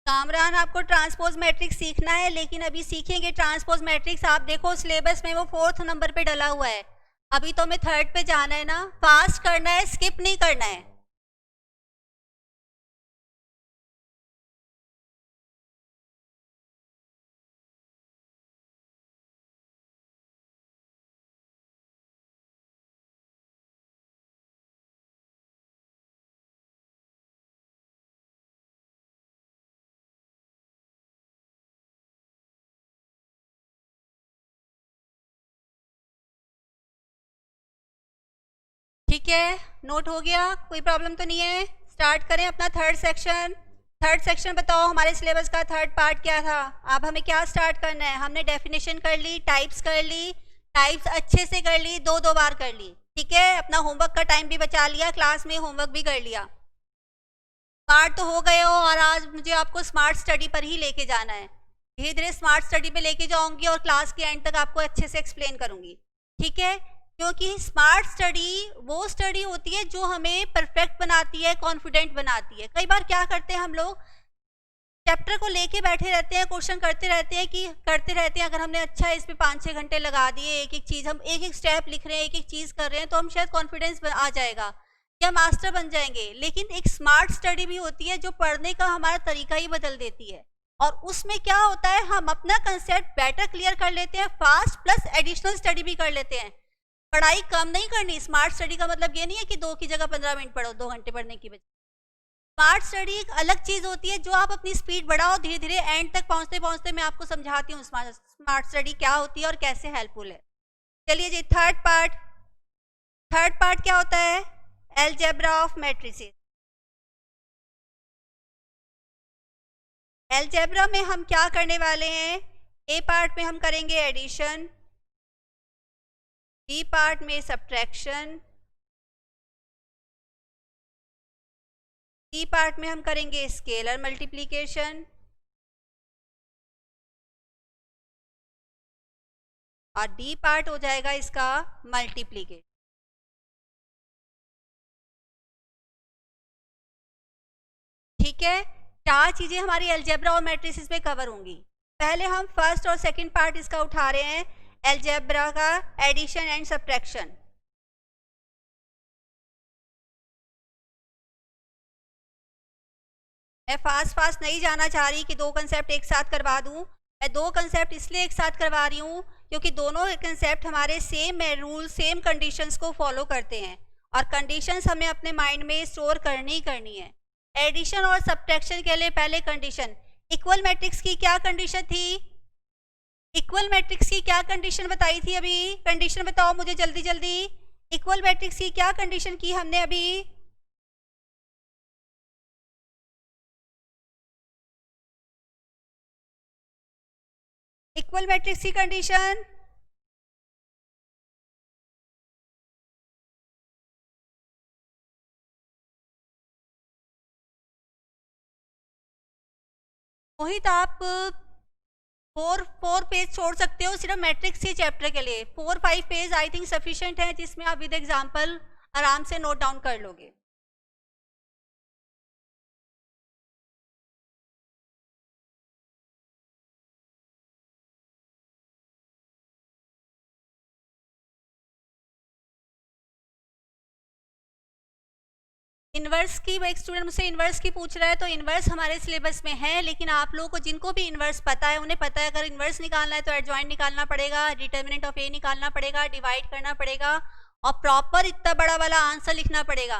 कामरान, आपको ट्रांसपोज मैट्रिक्स सीखना है, लेकिन अभी सीखेंगे ट्रांसपोज मैट्रिक्स। आप देखो सिलेबस में वो 4th नंबर पे डला हुआ है, अभी तो हमें 3rd पे जाना है ना, फास्ट करना है, स्किप नहीं करना है। ठीक है, नोट हो गया, कोई प्रॉब्लम तो नहीं है। स्टार्ट करें अपना 3rd सेक्शन। 3rd सेक्शन बताओ, हमारे सिलेबस का 3rd पार्ट क्या था। अब हमें क्या स्टार्ट करना है, हमने डेफिनेशन कर ली, टाइप्स कर ली, टाइप्स अच्छे से कर ली, 2-2 बार कर ली, ठीक है। अपना होमवर्क का टाइम भी बचा लिया, क्लास में होमवर्क भी कर लिया, स्मार्ट तो हो गए हो। और आज मुझे आपको स्मार्ट स्टडी पर ही लेके जाना है, धीरे धीरे स्मार्ट स्टडी पे लेके जाऊंगी और क्लास के एंड तक आपको अच्छे से एक्सप्लेन करूंगी, ठीक है। क्योंकि स्मार्ट स्टडी वो स्टडी होती है जो हमें परफेक्ट बनाती है, कॉन्फिडेंट बनाती है। कई बार क्या करते हैं हम लोग, चैप्टर को लेके बैठे रहते हैं, क्वेश्चन करते रहते हैं। अगर हमने अच्छा इस पे 5-6 घंटे लगा दिए, एक एक चीज़ हम एक एक स्टेप लिख रहे हैं, एक एक चीज़ कर रहे हैं, तो हम शायद कॉन्फिडेंस आ जाएगा या मास्टर बन जाएंगे। लेकिन एक स्मार्ट स्टडी भी होती है जो पढ़ने का हमारा तरीका ही बदल देती है, और उसमें क्या होता है, हम अपना कंसेप्ट बेटर क्लियर कर लेते हैं, फास्ट प्लस एडिशनल स्टडी भी कर लेते हैं। पढ़ाई कम नहीं करनी। स्मार्ट स्टडी का मतलब ये नहीं है कि 2 की जगह 15 मिनट पढ़ो, 2 घंटे पढ़ने की बजाय। स्मार्ट स्टडी एक अलग चीज होती है जो आप अपनी स्पीड बढ़ाओ, धीरे धीरे एंड तक पहुंचते पहुंचते मैं आपको समझाती हूँ स्मार्ट स्टडी क्या होती है और कैसे हेल्पफुल है। चलिए जी, थर्ड पार्ट क्या होता है, अलजेब्रा ऑफ मैट्रिसेस। अलजेब्रा में हम क्या करने वाले हैं, ए पार्ट में हम करेंगे एडिशन, बी पार्ट में सब्ट्रैक्शन, सी पार्ट में हम करेंगे स्केलर मल्टीप्लिकेशन, और डी पार्ट हो जाएगा इसका मल्टीप्लिकेशन। ठीक है, 4 चीजें हमारी अलजेब्रा और मैट्रिसेस में कवर होंगी। पहले हम फर्स्ट और सेकंड पार्ट इसका उठा रहे हैं, अलजेब्रा का एडिशन एंड सब्ट्रैक्शन। मैं फास्ट नहीं जाना चाह रही कि 2 कंसेप्ट एक साथ करवा दूं। मैं 2 कंसेप्ट इसलिए एक साथ करवा रही हूँ क्योंकि दोनों कंसेप्ट हमारे सेम रूल सेम कंडीशंस को फॉलो करते हैं और कंडीशंस हमें अपने माइंड में स्टोर करनी ही करनी है। एडिशन और सब्ट्रैक्शन के लिए पहले कंडीशन, इक्वल मैट्रिक्स की क्या कंडीशन थी? इक्वल मैट्रिक्स की क्या कंडीशन बताई थी अभी? कंडीशन बताओ मुझे जल्दी जल्दी। इक्वल मैट्रिक्स की क्या कंडीशन की हमने अभी? इक्वल मैट्रिक्स की कंडीशन मोहित, आप 4 पेज छोड़ सकते हो सिर्फ मैट्रिक्स के चैप्टर के लिए। 4-5 पेज आई थिंक सफिशिएंट है, जिसमें आप विद एग्जांपल आराम से नोट डाउन कर लोगे। इन्वर्स की, वो एक स्टूडेंट मुझसे इन्वर्स की पूछ रहा है, तो इन्वर्स हमारे सिलेबस में है, लेकिन आप लोगों को जिनको भी इन्वर्स पता है उन्हें पता है अगर इन्वर्स निकालना है तो एडजॉइंट निकालना पड़ेगा, डिटर्मिनेंट ऑफ ए निकालना पड़ेगा, डिवाइड करना पड़ेगा और प्रॉपर इतना बड़ा वाला आंसर लिखना पड़ेगा।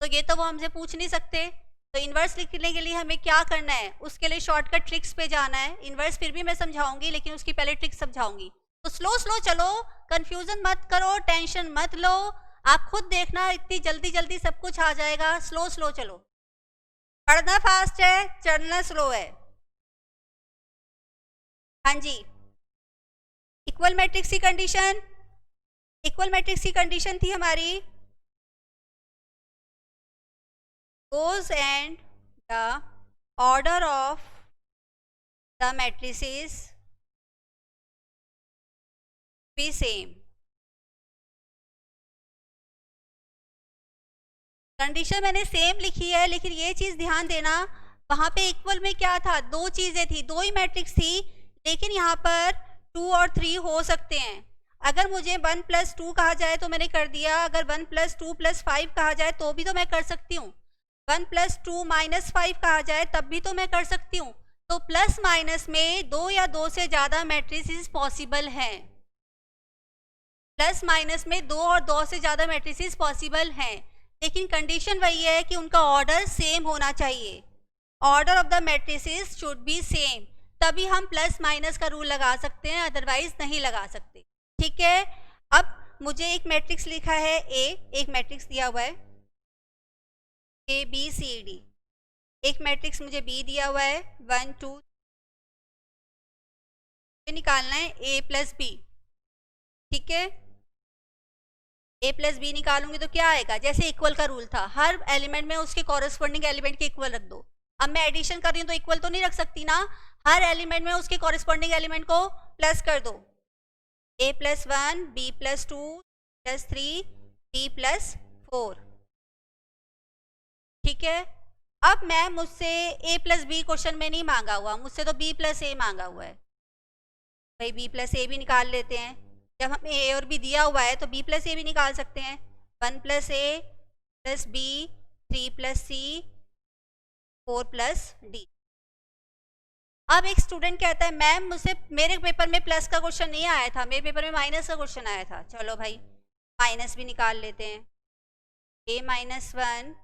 तो ये तो वो हमसे पूछ नहीं सकते। तो इन्वर्स लिखने के लिए हमें क्या करना है, उसके लिए शॉर्टकट ट्रिक्स पे जाना है। इन्वर्स फिर भी मैं समझाऊंगी, लेकिन उसकी पहले ट्रिक्स समझाऊंगी। तो स्लो चलो, कंफ्यूजन मत करो, टेंशन मत लो, आप खुद देखना इतनी जल्दी जल्दी सब कुछ आ जाएगा। स्लो चलो, पढ़ना फास्ट है, चढ़ना स्लो है। हाँ जी, इक्वल मैट्रिक्स की कंडीशन, इक्वल मैट्रिक्स की कंडीशन थी हमारी, rows and the order of the matrices be same. Condition मैंने सेम लिखी है, लेकिन ये चीज ध्यान देना, वहां पे इक्वल में क्या था, 2 चीजें थी, 2 ही मैट्रिक्स थी, लेकिन यहाँ पर 2 और 3 हो सकते हैं। अगर मुझे 1 + 2 कहा जाए तो मैंने कर दिया, अगर 1 + 2 + 5 कहा जाए तो भी तो मैं कर सकती हूँ, 1 + 2 - 5 कहा जाए तब भी तो मैं कर सकती हूँ। तो प्लस माइनस में 2 या 2 से ज्यादा मैट्रिसेस पॉसिबल हैं। प्लस माइनस में 2 और 2 से ज्यादा मैट्रिसेस पॉसिबल हैं, लेकिन कंडीशन वही है कि उनका ऑर्डर सेम होना चाहिए। Order of the matrices should be same, तभी हम प्लस माइनस का रूल लगा सकते हैं, अदरवाइज नहीं लगा सकते। ठीक है, अब मुझे एक मैट्रिक्स लिखा है ए, एक मैट्रिक्स दिया हुआ है ए बी सी डी, एक मैट्रिक्स मुझे बी दिया हुआ है 1 2, निकालना है ए प्लस बी। ठीक है, ए प्लस बी निकालूंगी तो क्या आएगा, जैसे इक्वल का रूल था, हर एलिमेंट में उसके कॉरेस्पॉन्डिंग एलिमेंट के इक्वल रख दो। अब मैं एडिशन कर रही हूँ तो इक्वल तो नहीं रख सकती ना, हर एलिमेंट में उसके कॉरेस्पॉन्डिंग एलिमेंट को प्लस कर दो। a + 1 b + 2 + 3 d + 4। ठीक है, अब मैं मुझसे a + b क्वेश्चन में नहीं मांगा हुआ, मुझसे तो b + a मांगा हुआ है। भाई b + a भी निकाल लेते हैं, जब हमें a और b दिया हुआ है तो b + a भी निकाल सकते हैं। 1 + a + b 3 + c 4 + d। अब एक स्टूडेंट कहता है मैम मुझसे मेरे पेपर में प्लस का क्वेश्चन नहीं आया था, मेरे पेपर में माइनस का क्वेश्चन आया था। चलो भाई माइनस भी निकाल लेते हैं, a - 1 - 1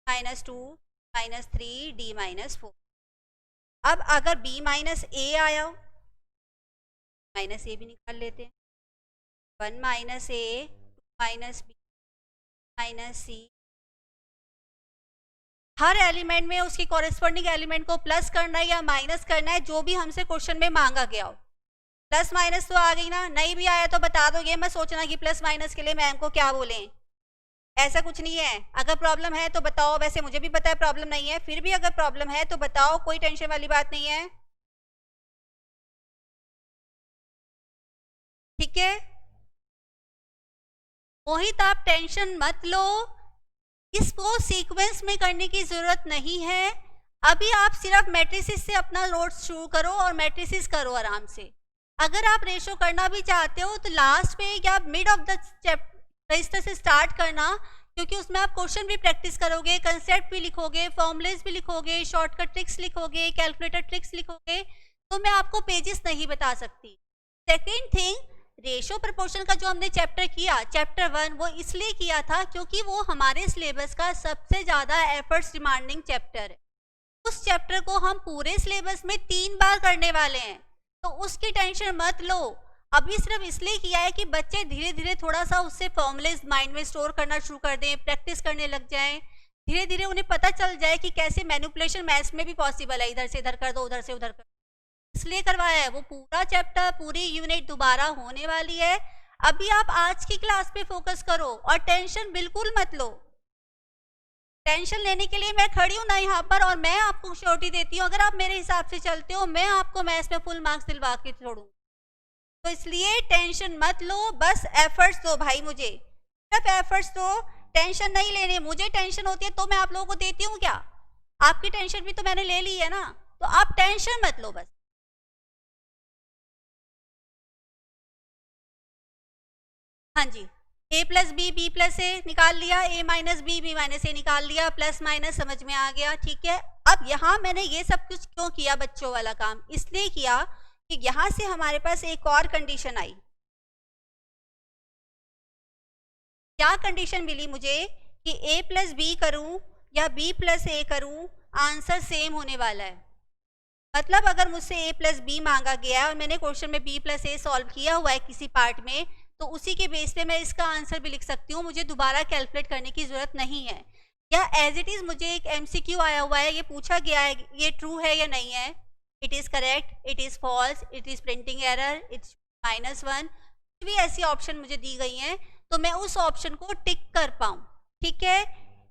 -2 -3 d - 4। अब अगर b - a आया, माइनस ए भी निकाल लेते हैं, 1 - a 2 - b - c। Her element में उसकी कॉरेस्पॉन्डिंग एलिमेंट को प्लस करना है या माइनस करना है, जो भी हमसे क्वेश्चन में मांगा गया हो। प्लस माइनस तो आ गई ना, नहीं भी आया तो बता दो, ये मत सोचना कि प्लस माइनस के लिए मैम को क्या बोलें, ऐसा कुछ नहीं है। अगर प्रॉब्लम है तो बताओ, वैसे मुझे भी पता है प्रॉब्लम नहीं है, फिर भी अगर प्रॉब्लम है तो बताओ, कोई टेंशन वाली बात नहीं है। ठीक है मोहित, आप टेंशन मत लो, इसको सीक्वेंस में करने की ज़रूरत नहीं है। अभी आप सिर्फ मैट्रिसेस से अपना नोट्स शुरू करो और मैट्रिसेस करो आराम से। अगर आप रेशो करना भी चाहते हो तो लास्ट में या मिड ऑफ द रजिस्टर से स्टार्ट करना, क्योंकि उसमें आप क्वेश्चन भी प्रैक्टिस करोगे, कंसेप्ट भी लिखोगे, फॉर्मूलेज भी लिखोगे, शॉर्टकट ट्रिक्स लिखोगे, कैलकुलेटर ट्रिक्स लिखोगे, तो मैं आपको पेजेस नहीं बता सकती। सेकेंड थिंग, रेशो प्रपोर्शन का जो हमने चैप्टर किया, चैप्टर 1, वो इसलिए किया था क्योंकि वो हमारे सिलेबस का सबसे ज़्यादा एफर्ट्स डिमांडिंग चैप्टर है। उस चैप्टर को हम पूरे सिलेबस में 3 बार करने वाले हैं, तो उसकी टेंशन मत लो। अभी सिर्फ इसलिए किया है कि बच्चे धीरे धीरे थोड़ा सा उससे फॉर्मूलेज माइंड में स्टोर करना शुरू कर दें, प्रैक्टिस करने लग जाएं, धीरे धीरे उन्हें पता चल जाए कि कैसे मैनिपुलेशन मैथ्स में भी पॉसिबल है, इधर से इधर कर दो, उधर से उधर कर दो। इसलिए करवाया है। वो पूरा चैप्टर, पूरी यूनिट दोबारा होने वाली है। अभी आप आज की क्लास पे फोकस करो और टेंशन बिल्कुल मत लो। टेंशन लेने के लिए मैं खड़ी हूँ ना यहाँ पर, और मैं आपको श्योरिटी देती हूँ, अगर आप मेरे हिसाब से चलते हो मैं आपको मैथ्स में फुल मार्क्स दिलवा के छोड़ूँ। तो इसलिए टेंशन मत लो, बस एफर्ट्स दो भाई, मुझे सिर्फ एफर्ट्स दो। टेंशन नहीं लेने, मुझे टेंशन होती है तो मैं आप लोगों को देती हूँ क्या? आपकी टेंशन भी तो मैंने ले ली है ना, तो आप टेंशन मत लो बस। हाँ जी, a plus B, B plus A निकाल लिया, a minus B, B minus A निकाल लिया, प्लस माइनस समझ में आ गया, ठीक है। अब यहाँ मैंने ये सब कुछ क्यों किया बच्चों वाला काम? इसलिए किया कि यहाँ से हमारे पास एक और कंडीशन आई। क्या कंडीशन मिली मुझे कि a प्लस बी करूँ या b प्लस ए करूँ, आंसर सेम होने वाला है। मतलब अगर मुझसे a प्लस बी मांगा गया है और मैंने क्वेश्चन में b प्लस ए सॉल्व किया हुआ है किसी पार्ट में, तो उसी के बेस पे मैं इसका आंसर भी लिख सकती हूँ, मुझे दोबारा कैलकुलेट करने की ज़रूरत नहीं है। या एज इट इज़ मुझे एक MCQ आया हुआ है, ये पूछा गया है ये ट्रू है या नहीं है, it is correct, it is false, it is printing error, it's -1, कुछ भी ऐसी ऑप्शन मुझे दी गई हैं, तो मैं उस ऑप्शन को टिक कर पाऊँ, ठीक है।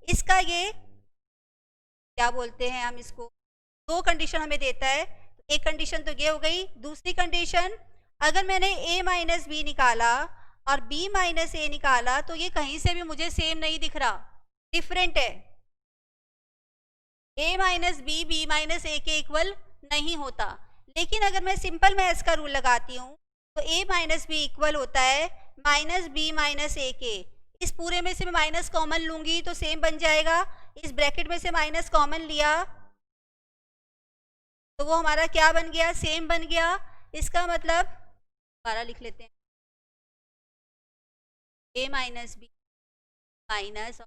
इसका ये क्या बोलते हैं हम इसको, 2 कंडीशन हमें देता है। एक कंडीशन तो ये हो गई, दूसरी कंडीशन, अगर मैंने a माइनस बी निकाला और b माइनस ए निकाला तो ये कहीं से भी मुझे सेम नहीं दिख रहा, डिफरेंट है। a minus B, B minus A के इक्वल नहीं होता। लेकिन अगर मैं सिंपल मैथ्स का रूल लगाती हूँ तो a माइनस बी इक्वल होता है माइनस बी माइनस ए के। इस पूरे में से मैं माइनस कॉमन लूंगी तो सेम बन जाएगा, इस ब्रैकेट में से माइनस कॉमन लिया तो वो हमारा क्या बन गया, सेम बन गया। इसका मतलब दोबारा लिख लेते हैं, a माइनस बी माइनस,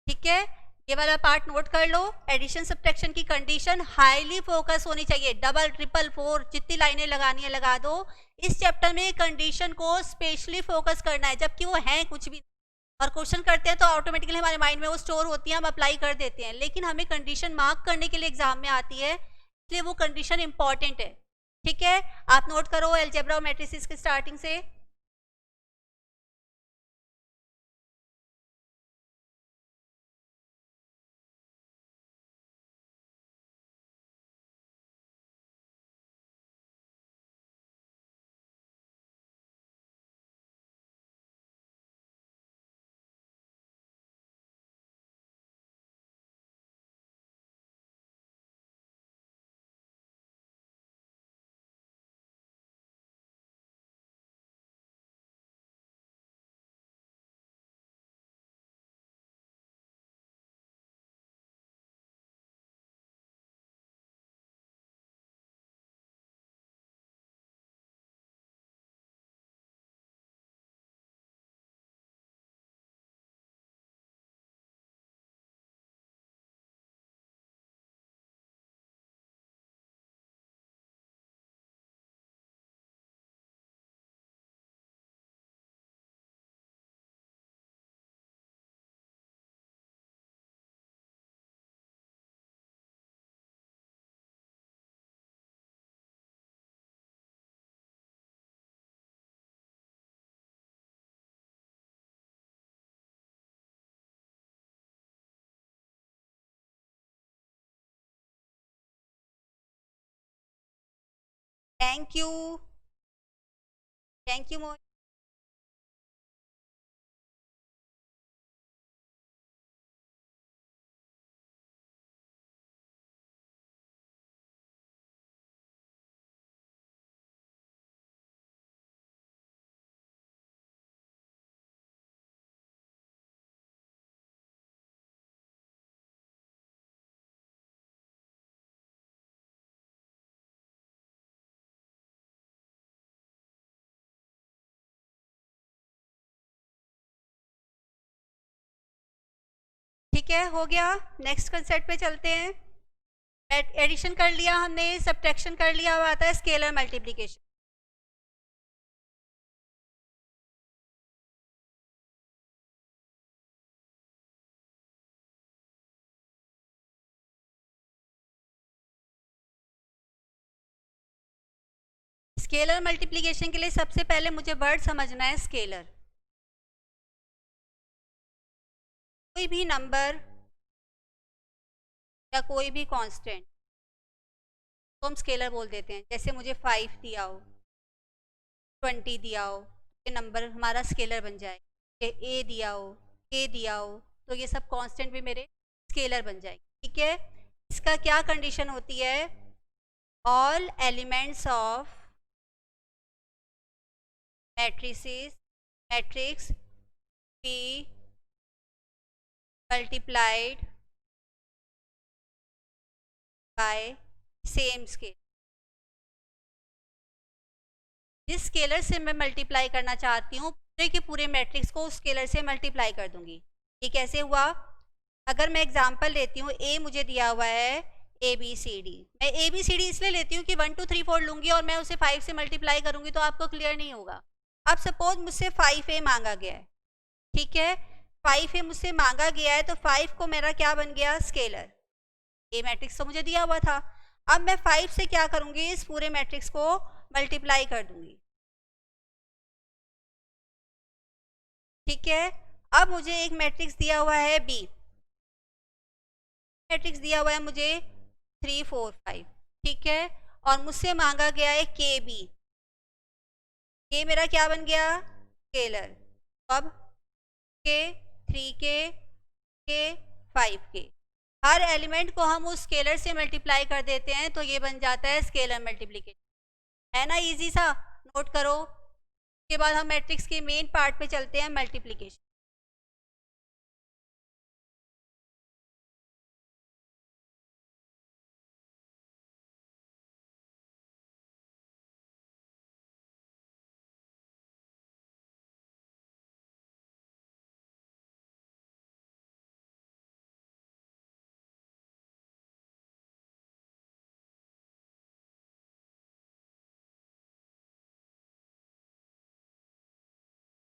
ठीक है। ये वाला पार्ट नोट कर लो। एडिशन सब्ट्रैक्शन की कंडीशन हाईली फोकस होनी चाहिए, डबल ट्रिपल फोर जितनी लाइनें लगानी है लगा दो। इस चैप्टर में कंडीशन को स्पेशली फोकस करना है, जबकि वो है कुछ भी, और क्वेश्चन करते हैं तो ऑटोमेटिकली हमारे माइंड में वो स्टोर होती है, हम अप्लाई कर देते हैं, लेकिन हमें कंडीशन मार्क करने के लिए एग्जाम में आती है, इसलिए वो कंडीशन इंपॉर्टेंट है, ठीक है। आप नोट करो अलजेब्रा और मैट्रिसेस के स्टार्टिंग से। थैंक यू, थैंक यू मोहित। ठीक है, हो गया। नेक्स्ट कंसेप्ट पे चलते हैं। एडिशन कर लिया हमने, सब्ट्रैक्शन कर लिया, अब आता है स्केलर मल्टीप्लिकेशन। स्केलर मल्टीप्लिकेशन के लिए सबसे पहले मुझे वर्ड समझना है स्केलर। कोई भी नंबर या कोई भी कांस्टेंट तो हम स्केलर बोल देते हैं। जैसे मुझे 5 दिया हो, 20 दिया हो, ये नंबर हमारा स्केलर बन जाए। ए दिया हो, के दिया हो, तो ये सब कांस्टेंट भी मेरे स्केलर बन जाएंगे। ठीक है, इसका क्या कंडीशन होती है? All elements of matrix B multiplied by same scale. जिस स्केलर से मैं मल्टीप्लाई करना चाहती हूँ पूरे के पूरे मैट्रिक्स को उस स्केलर से मल्टीप्लाई कर दूंगी। ये कैसे हुआ? अगर मैं एग्जांपल लेती हूँ, ए मुझे दिया हुआ है ए बी सी डी। मैं ए बी सी डी इसलिए लेती हूँ कि 1 2 3 4 लूंगी और मैं उसे 5 से मल्टीप्लाई करूंगी तो आपको क्लियर नहीं होगा। अब सपोज मुझसे 5a मांगा गया है, ठीक है, 5a मुझसे मांगा गया है, तो 5 को मेरा क्या बन गया? स्केलर। ए मैट्रिक्स तो मुझे दिया हुआ था। अब मैं 5 से क्या करूंगी? इस पूरे मैट्रिक्स को मल्टीप्लाई कर दूंगी। ठीक है, अब मुझे एक मैट्रिक्स दिया हुआ है बी, मैट्रिक्स दिया हुआ है मुझे 3 4 5, ठीक है, और मुझसे मांगा गया है के बी। के मेरा क्या बन गया? स्केलर। अब के 3 के 5 के, हर एलिमेंट को हम उस स्केलर से मल्टीप्लाई कर देते हैं तो ये बन जाता है स्केलर मल्टीप्लिकेशन। है ना इजी सा? नोट करो। उसके बाद हम मैट्रिक्स के मेन पार्ट पे चलते हैं, मल्टीप्लिकेशन।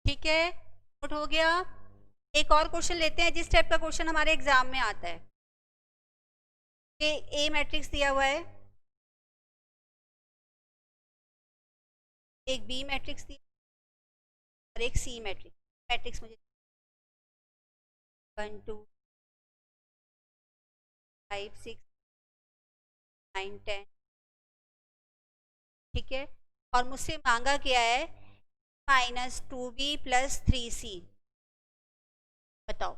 ठीक है, नोट हो गया। एक और क्वेश्चन लेते हैं जिस टाइप का क्वेश्चन हमारे एग्जाम में आता है। ए मैट्रिक्स दिया हुआ है, एक बी मैट्रिक्स दिया और एक सी मैट्रिक्स। मैट्रिक्स मुझे 1 2 5 6 9 10, ठीक है, और मुझसे मांगा गया है -2b + 3c। बताओ,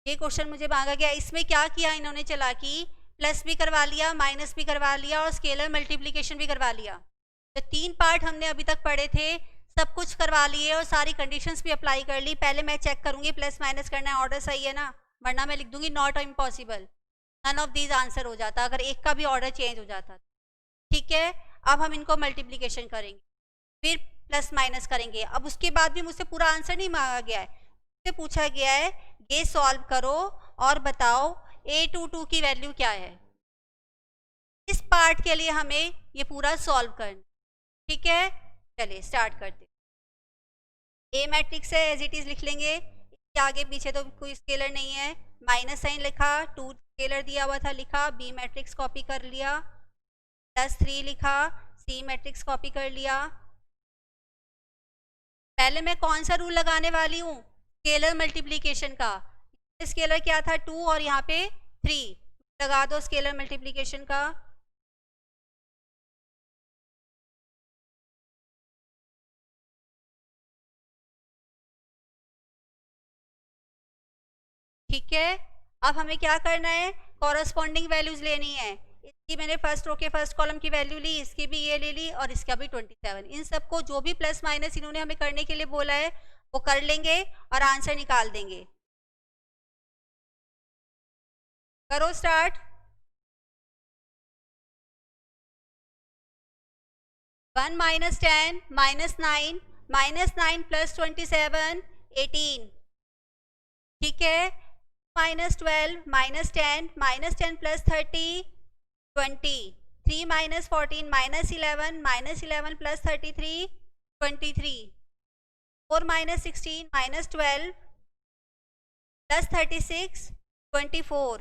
ये क्वेश्चन मुझे मांगा गया। इसमें क्या किया इन्होंने? चला कि प्लस भी करवा लिया, माइनस भी करवा लिया और स्केलर मल्टीप्लिकेशन भी करवा लिया। तो 3 पार्ट हमने अभी तक पढ़े थे, सब कुछ करवा लिए और सारी कंडीशंस भी अप्लाई कर ली। पहले मैं चेक करूंगी प्लस माइनस करना है, ऑर्डर सही है ना, वरना मैं लिख दूंगी not impossible, none of these answer हो जाता अगर एक का भी ऑर्डर चेंज हो जाता। ठीक है, अब हम इनको मल्टीप्लिकेशन करेंगे, फिर प्लस माइनस करेंगे। अब उसके बाद भी मुझसे पूरा आंसर नहीं मांगा गया है, मुझसे पूछा गया है ये सॉल्व करो और बताओ a22 की वैल्यू क्या है। इस पार्ट के लिए हमें ये पूरा सॉल्व करना। ठीक है, चलिए स्टार्ट करते हैं। ए मैट्रिक्स है, एज इट इज लिख लेंगे, इसके आगे पीछे तो कोई स्केलर नहीं है, माइनस साइन लिखा, 2 स्केलर दिया हुआ था लिखा, बी मैट्रिक्स कॉपी कर लिया, +3 लिखा, सी मैट्रिक्स कॉपी कर लिया। पहले मैं कौन सा रूल लगाने वाली हूँ? स्केलर मल्टीप्लिकेशन का। स्केलर क्या था? 2 और यहाँ पे 3 लगा दो स्केलर मल्टीप्लिकेशन का। ठीक है, अब हमें क्या करना है, कॉरस्पॉन्डिंग वैल्यूज लेनी है। इसकी मैंने फर्स्ट रो के फर्स्ट कॉलम की वैल्यू ली, इसकी भी ये ले ली और इसका भी 27। इन सबको जो भी प्लस माइनस इन्होंने हमें करने के लिए बोला है वो कर लेंगे और आंसर निकाल देंगे। करो start. 1 minus 10 minus 9 minus 9 plus 27 18। ठीक है, minus 12 minus 10 minus 10 plus 30 20। 3 minus 14 minus 11 minus 11 plus 33 23। 4 minus 16 minus 12 plus 36 24।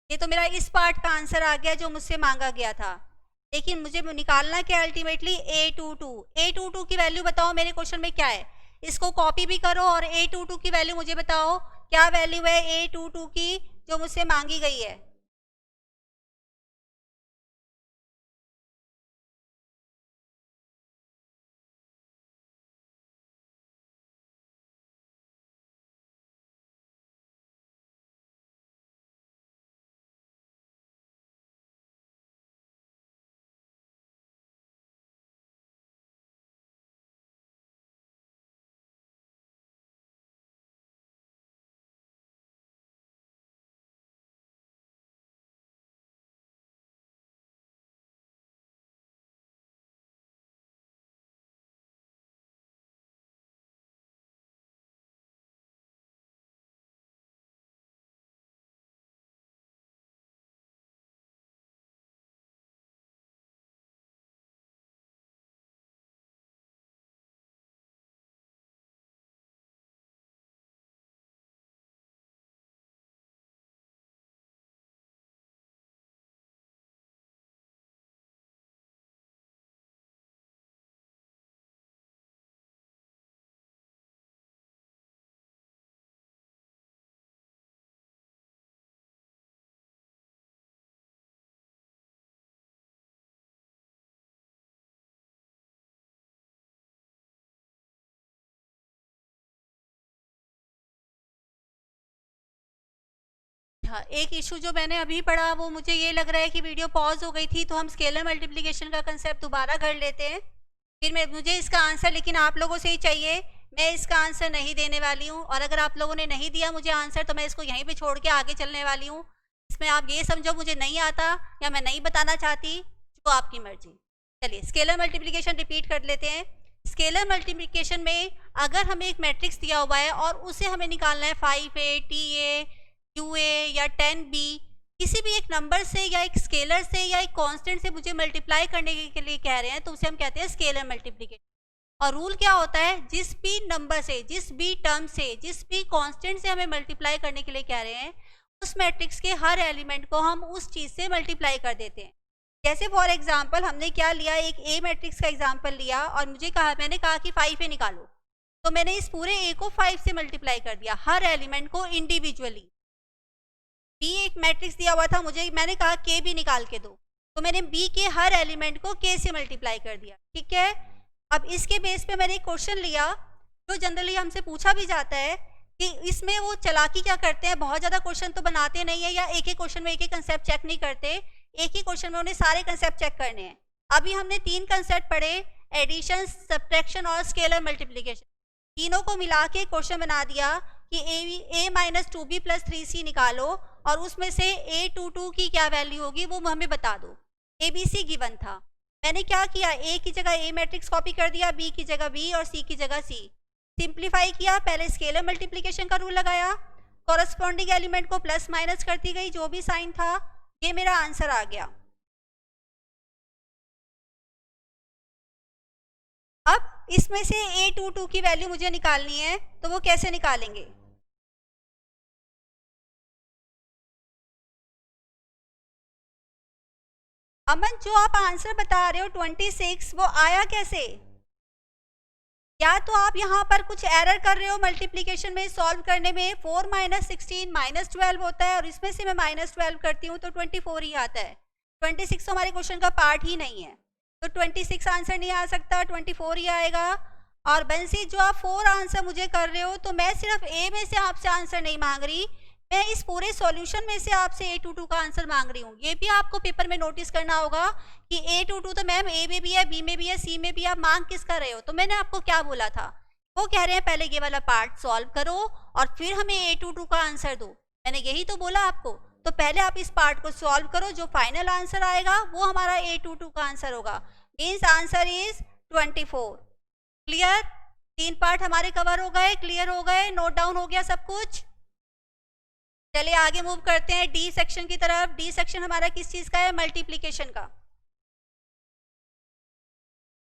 ये तो मेरा इस पार्ट का आंसर आ गया जो मुझसे मांगा गया था, लेकिन मुझे निकालना क्या अल्टीमेटली A22। A22 की वैल्यू बताओ मेरे क्वेश्चन में क्या है, इसको कॉपी भी करो और A22 की वैल्यू मुझे बताओ क्या वैल्यू है A22 की जो मुझसे मांगी गई है। हाँ, एक इशू जो मैंने अभी पढ़ा वो मुझे ये लग रहा है कि वीडियो पॉज हो गई थी, तो हम स्केलर मल्टीप्लिकेशन का कंसेप्ट दोबारा कर लेते हैं। फिर मुझे इसका आंसर लेकिन आप लोगों से ही चाहिए, मैं इसका आंसर नहीं देने वाली हूँ, और अगर आप लोगों ने नहीं दिया मुझे आंसर तो मैं इसको यहीं पे छोड़ के आगे चलने वाली हूँ। इसमें आप ये समझो मुझे नहीं आता या मैं नहीं बताना चाहती, जो आपकी मर्जी। चलिए स्केलर मल्टीप्लिकेशन रिपीट कर लेते हैं। स्केलर मल्टीप्लिकेशन में अगर हमें एक मैट्रिक्स दिया हुआ है और उसे हमें निकालना है 5a, ta, qa या 10b, किसी भी एक नंबर से या एक स्केलर से या एक कांस्टेंट से मुझे मल्टीप्लाई करने के लिए कह रहे हैं, तो उसे हम कहते हैं स्केलर मल्टीप्लिकेशन। और रूल क्या होता है, जिस भी नंबर से, जिस भी टर्म से, जिस भी कांस्टेंट से हमें मल्टीप्लाई करने के लिए कह रहे हैं, उस मैट्रिक्स के हर एलिमेंट को हम उस चीज़ से मल्टीप्लाई कर देते हैं। जैसे फॉर एग्जाम्पल हमने क्या लिया, एक ए मैट्रिक्स का एग्जाम्पल लिया और मैंने कहा कि 5a निकालो, तो मैंने इस पूरे ए को 5 से मल्टीप्लाई कर दिया, हर एलिमेंट को इंडिविजुअली। बी एक मैट्रिक्स दिया हुआ था मुझे, मैंने कहा के भी निकाल के दो, तो मैंने बी के हर एलिमेंट को के से मल्टीप्लाई कर दिया। ठीक है, अब इसके बेस पे मैंने एक क्वेश्चन लिया जो जनरली हमसे पूछा भी जाता है कि इसमें वो चालाकी क्या करते हैं, बहुत ज़्यादा क्वेश्चन तो बनाते नहीं है या एक ही क्वेश्चन में एक ही कंसेप्ट चेक नहीं करते, एक ही क्वेश्चन में उन्हें सारे कंसेप्ट चेक करने हैं। अभी हमने 3 कंसेप्ट पढ़े, एडिशन, सब्ट्रैक्शन और स्केलर मल्टीप्लिकेशन, तीनों को मिला के क्वेश्चन बना दिया कि a minus 2b plus 3c निकालो और उसमें से A22 की क्या वैल्यू होगी वो हमें बता दो। ABC गिवन था, मैंने क्या किया, A की जगह A मैट्रिक्स कॉपी कर दिया, B की जगह B और C की जगह C। सिंप्लीफाई किया, पहले स्केलर मल्टीप्लिकेशन का रूल लगाया, कॉरस्पॉन्डिंग एलिमेंट को प्लस माइनस करती गई, जो भी साइन था, ये मेरा आंसर आ गया। अब इसमें से A22 की वैल्यू मुझे निकालनी है, तो वो कैसे निकालेंगे? अमन, जो आप आंसर बता रहे हो 26, वो आया कैसे? या तो आप यहाँ पर कुछ एरर कर रहे हो मल्टीप्लिकेशन में, सॉल्व करने में। 4 माइनस 16 माइनस 12 होता है और इसमें से मैं माइनस 12 करती हूँ तो 24 ही आता है। 26 तो हमारे क्वेश्चन का पार्ट ही नहीं है, तो 26 आंसर नहीं आ सकता, 24 ही आएगा। और बंसी जो आप 4 आंसर मुझे कर रहे हो, तो मैं सिर्फ ए में से आपसे आंसर नहीं मांग रही, मैं इस पूरे सॉल्यूशन में से आपसे A22 का आंसर मांग रही हूँ। ये भी आपको पेपर में नोटिस करना होगा कि A22 तो मैम ए में भी है, बी में भी है, सी में भी, आप मांग किसका रहे हो। तो मैंने आपको क्या बोला था, वो कह रहे हैं पहले ये वाला पार्ट सॉल्व करो और फिर हमें A22 का आंसर दो। मैंने यही तो बोला आपको। तो पहले आप इस पार्ट को सॉल्व करो, जो फाइनल आंसर आएगा वो हमारा A22 का आंसर होगा। Means answer is 24। Clear? 3 part हमारे कवर हो गए, क्लियर हो गए, नोट डाउन हो गया सब कुछ। चलिए आगे मूव करते हैं डी सेक्शन की तरफ। डी सेक्शन हमारा किस चीज का है? मल्टीप्लिकेशन का।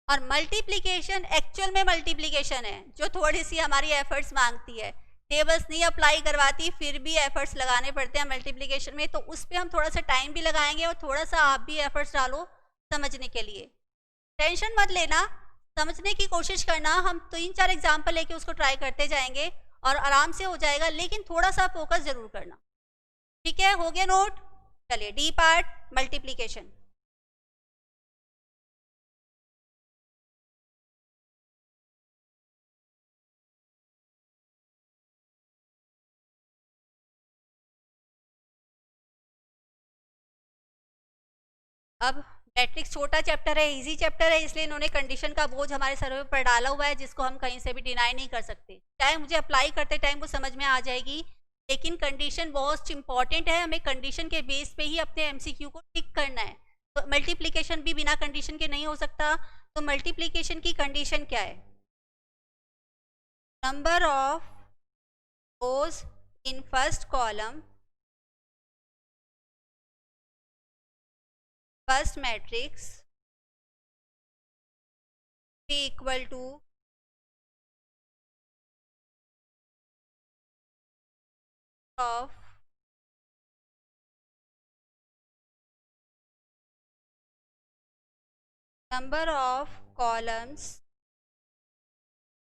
और मल्टीप्लिकेशन एक्चुअल में मल्टीप्लिकेशन है, जो थोड़ी सी हमारी एफर्ट्स मांगती है। टेबल्स नहीं अप्लाई करवाती, फिर भी एफर्ट्स लगाने पड़ते हैं मल्टीप्लिकेशन में, तो उस पर हम थोड़ा सा टाइम भी लगाएंगे और थोड़ा सा आप भी एफर्ट्स डालो समझने के लिए। टेंशन मत लेना, समझने की कोशिश करना। हम 3-4 एग्जाम्पल लेके उसको ट्राई करते जाएंगे और आराम से हो जाएगा, लेकिन थोड़ा सा फोकस जरूर करना। ठीक है, हो गया नोट? चलिए डी पार्ट, मल्टीप्लिकेशन। अब मैट्रिक्स छोटा चैप्टर है, इजी चैप्टर है, इसलिए इन्होंने कंडीशन का बोझ हमारे सर पर डाला हुआ है, जिसको हम कहीं से भी डिनाई नहीं कर सकते। चाहे मुझे अप्लाई करते टाइम वो समझ में आ जाएगी, लेकिन कंडीशन बहुत इंपॉर्टेंट है। हमें कंडीशन के बेस पे ही अपने एमसीक्यू को टिक करना है। तो मल्टीप्लिकेशन भी बिना कंडीशन के नहीं हो सकता। तो मल्टीप्लिकेशन की कंडीशन क्या है? Number of rose in first column, first matrix be equal to of number of columns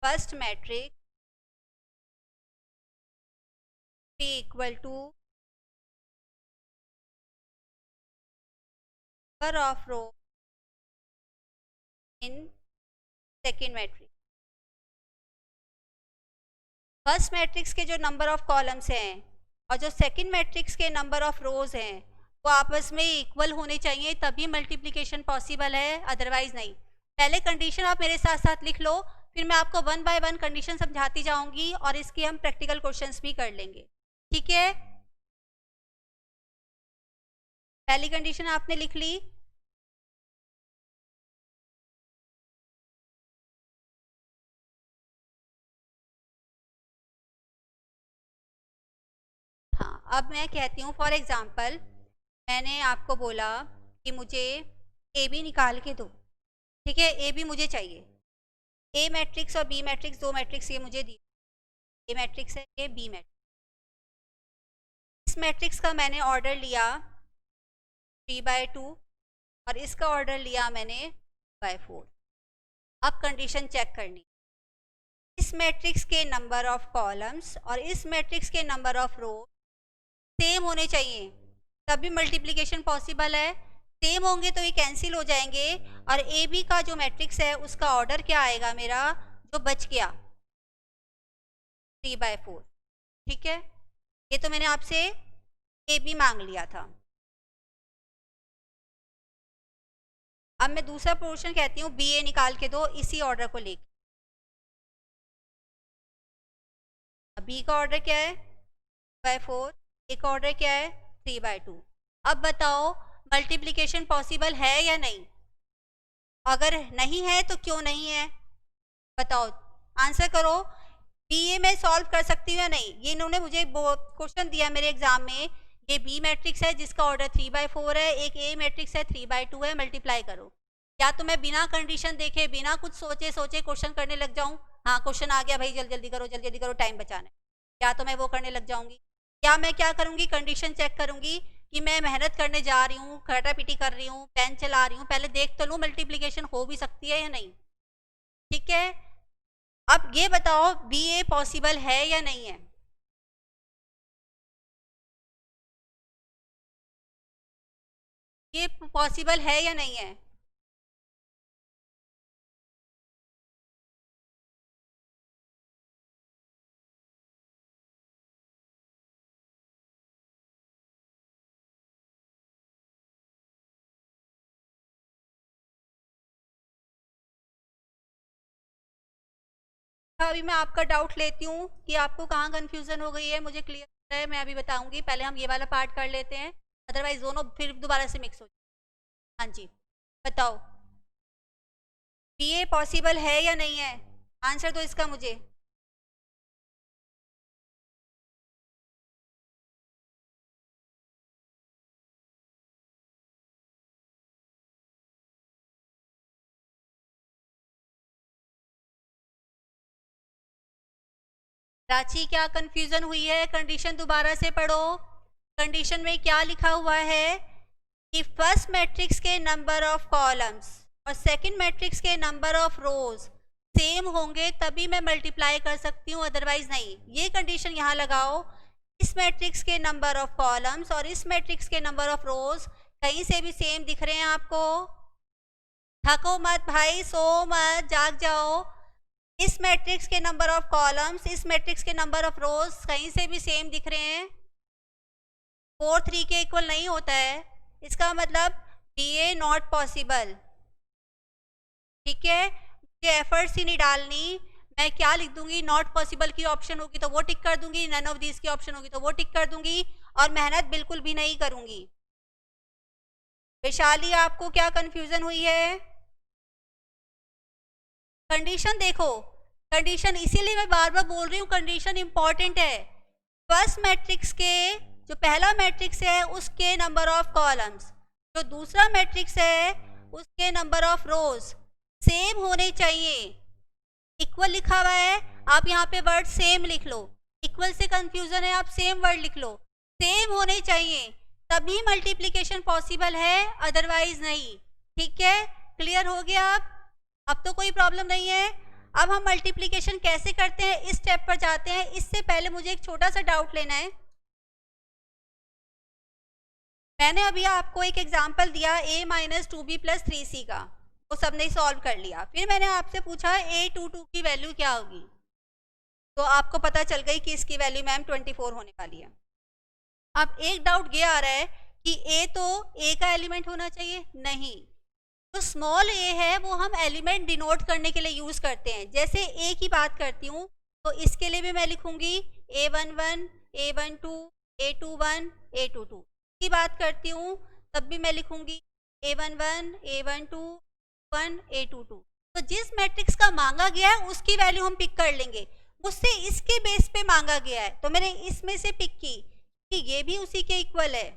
first matrix be equal to number of row in second matrix। First matrix के जो नंबर ऑफ कॉलम्स हैं और जो second matrix के number of रोज हैं, वो आपस में इक्वल होने चाहिए, तभी मल्टीप्लिकेशन पॉसिबल है, अदरवाइज नहीं। पहले कंडीशन आप मेरे साथ साथ लिख लो, फिर मैं आपको 1 बाय 1 कंडीशन समझाती जाऊंगी और इसके हम प्रैक्टिकल क्वेश्चंस भी कर लेंगे। ठीक है, पहली कंडीशन आपने लिख ली। हाँ, अब मैं कहती हूँ फॉर एग्जांपल, मैंने आपको बोला कि मुझे ए बी निकाल के दो। ठीक है, ए बी मुझे चाहिए। ए मैट्रिक्स और बी मैट्रिक्स, दो मैट्रिक्स ये मुझे दी। ए मैट्रिक्स है, ये बी मैट्रिक्स। इस मैट्रिक्स का मैंने ऑर्डर लिया 3/2 और इसका ऑर्डर लिया मैंने 2/4। अब कंडीशन चेक करनी, इस मैट्रिक्स के नंबर ऑफ कॉलम्स और इस मैट्रिक्स के नंबर ऑफ रो सेम होने चाहिए, तभी मल्टीप्लिकेशन पॉसिबल है। सेम होंगे तो ये कैंसिल हो जाएंगे और ए बी का जो मैट्रिक्स है उसका ऑर्डर क्या आएगा मेरा, जो बच गया 3/4। ठीक है, ये तो मैंने आपसे ए बी मांग लिया था। अब मैं दूसरा पोर्शन कहती हूँ बी ए निकाल के दो इसी ऑर्डर को लेके। बी का ऑर्डर क्या है 2/4, ए का ऑर्डर क्या है 3/2। अब बताओ मल्टीप्लिकेशन पॉसिबल है या नहीं? अगर नहीं है तो क्यों नहीं है, बताओ, आंसर करो। बी ए में सॉल्व कर सकती हूँ या नहीं? ये इन्होंने मुझे क्वेश्चन दिया मेरे एग्जाम में, ये बी मैट्रिक्स है जिसका ऑर्डर 3/4 है, एक ए मैट्रिक्स है 3/2 है, मल्टीप्लाई करो। या तो मैं बिना कंडीशन देखे, बिना कुछ सोचे सोचे क्वेश्चन करने लग जाऊँ, हाँ क्वेश्चन आ गया भाई जल्दी जल्दी करो, जल्दी जल्दी करो, टाइम बचाना है, या तो मैं वो करने लग जाऊंगी, या मैं क्या करूंगी, कंडीशन चेक करूंगी कि मैं मेहनत करने जा रही हूँ, खटा पीटी कर रही हूँ, पेन चला रही हूँ, पहले देख तो लूँ मल्टीप्लिकेशन हो भी सकती है या नहीं। ठीक है, अब ये बताओ बी ए पॉसिबल है या नहीं है? ये पॉसिबल है या नहीं है? अभी मैं आपका डाउट लेती हूँ कि आपको कहाँ कंफ्यूजन हो गई है, मुझे क्लियर है, मैं अभी बताऊंगी। पहले हम ये वाला पार्ट कर लेते हैं, अदरवाइज दोनों फिर दोबारा से मिक्स हो जाए। हाँ जी, बताओ बीए पॉसिबल है या नहीं है? आंसर दो इसका मुझे। प्राची क्या कंफ्यूजन हुई है? कंडीशन दोबारा से पढ़ो। कंडीशन में क्या लिखा हुआ है कि फर्स्ट मैट्रिक्स के नंबर ऑफ कॉलम्स और सेकंड मैट्रिक्स के नंबर ऑफ रोज सेम होंगे तभी मैं मल्टीप्लाई कर सकती हूँ, अदरवाइज नहीं। ये कंडीशन यहाँ लगाओ, इस मैट्रिक्स के नंबर ऑफ कॉलम्स और इस मैट्रिक्स के नंबर ऑफ रोज कहीं से भी सेम दिख रहे हैं आपको? थको मत भाई, सो मत, जाग जाओ। इस मैट्रिक्स के नंबर ऑफ कॉलम्स, इस मैट्रिक्स के नंबर ऑफ रोज कहीं से भी सेम दिख रहे हैं? 4 3 के इक्वल नहीं होता है, इसका मतलब बीए नॉट पॉसिबल। ठीक है, मुझे एफर्ट्स ही नहीं डालनी, मैं क्या लिख दूंगी, नॉट पॉसिबल की ऑप्शन होगी तो वो टिक कर दूंगी, नन ऑफ दीज की ऑप्शन होगी तो वो टिक कर दूंगी, और मेहनत बिल्कुल भी नहीं करूंगी। वैशाली आपको क्या कंफ्यूजन हुई है? कंडीशन देखो, कंडीशन इसीलिए मैं बार बार बोल रही हूँ, कंडीशन इंपॉर्टेंट है। फर्स्ट मैट्रिक्स के जो पहला मैट्रिक्स है उसके नंबर ऑफ कॉलम्स, जो दूसरा मैट्रिक्स है उसके नंबर ऑफ रोज सेम होने चाहिए। इक्वल लिखा हुआ है, आप यहाँ पे वर्ड सेम लिख लो। इक्वल से कंफ्यूजन है, आप सेम वर्ड लिख लो। सेम होने चाहिए तभी मल्टीप्लिकेशन पॉसिबल है, अदरवाइज नहीं। ठीक है, क्लियर हो गया? अब तो कोई प्रॉब्लम नहीं है। अब हम मल्टीप्लिकेशन कैसे करते हैं इस स्टेप पर जाते हैं। इससे पहले मुझे एक छोटा सा डाउट लेना है। मैंने अभी आपको एक एग्जांपल दिया a minus 2b plus 3c का, वो सबने सॉल्व कर लिया। फिर मैंने आपसे पूछा a22 की वैल्यू क्या होगी, तो आपको पता चल गई कि इसकी वैल्यू मैम 24 होने वाली है। अब एक डाउट ये आ रहा है कि a तो a का एलिमेंट होना चाहिए, नहीं, तो स्मॉल a है वो हम एलिमेंट डिनोट करने के लिए यूज करते हैं। जैसे a की बात करती हूँ तो इसके लिए भी मैं लिखूंगी a11 a12 a21 a22। की बात करती हूँ तब भी मैं लिखूंगी a11 a12 1 a22। तो जिस मैट्रिक्स का मांगा गया है उसकी वैल्यू हम पिक कर लेंगे। मुझसे इसके बेस पे मांगा गया है तो मैंने इसमें से पिक की कि ये भी उसी के इक्वल है।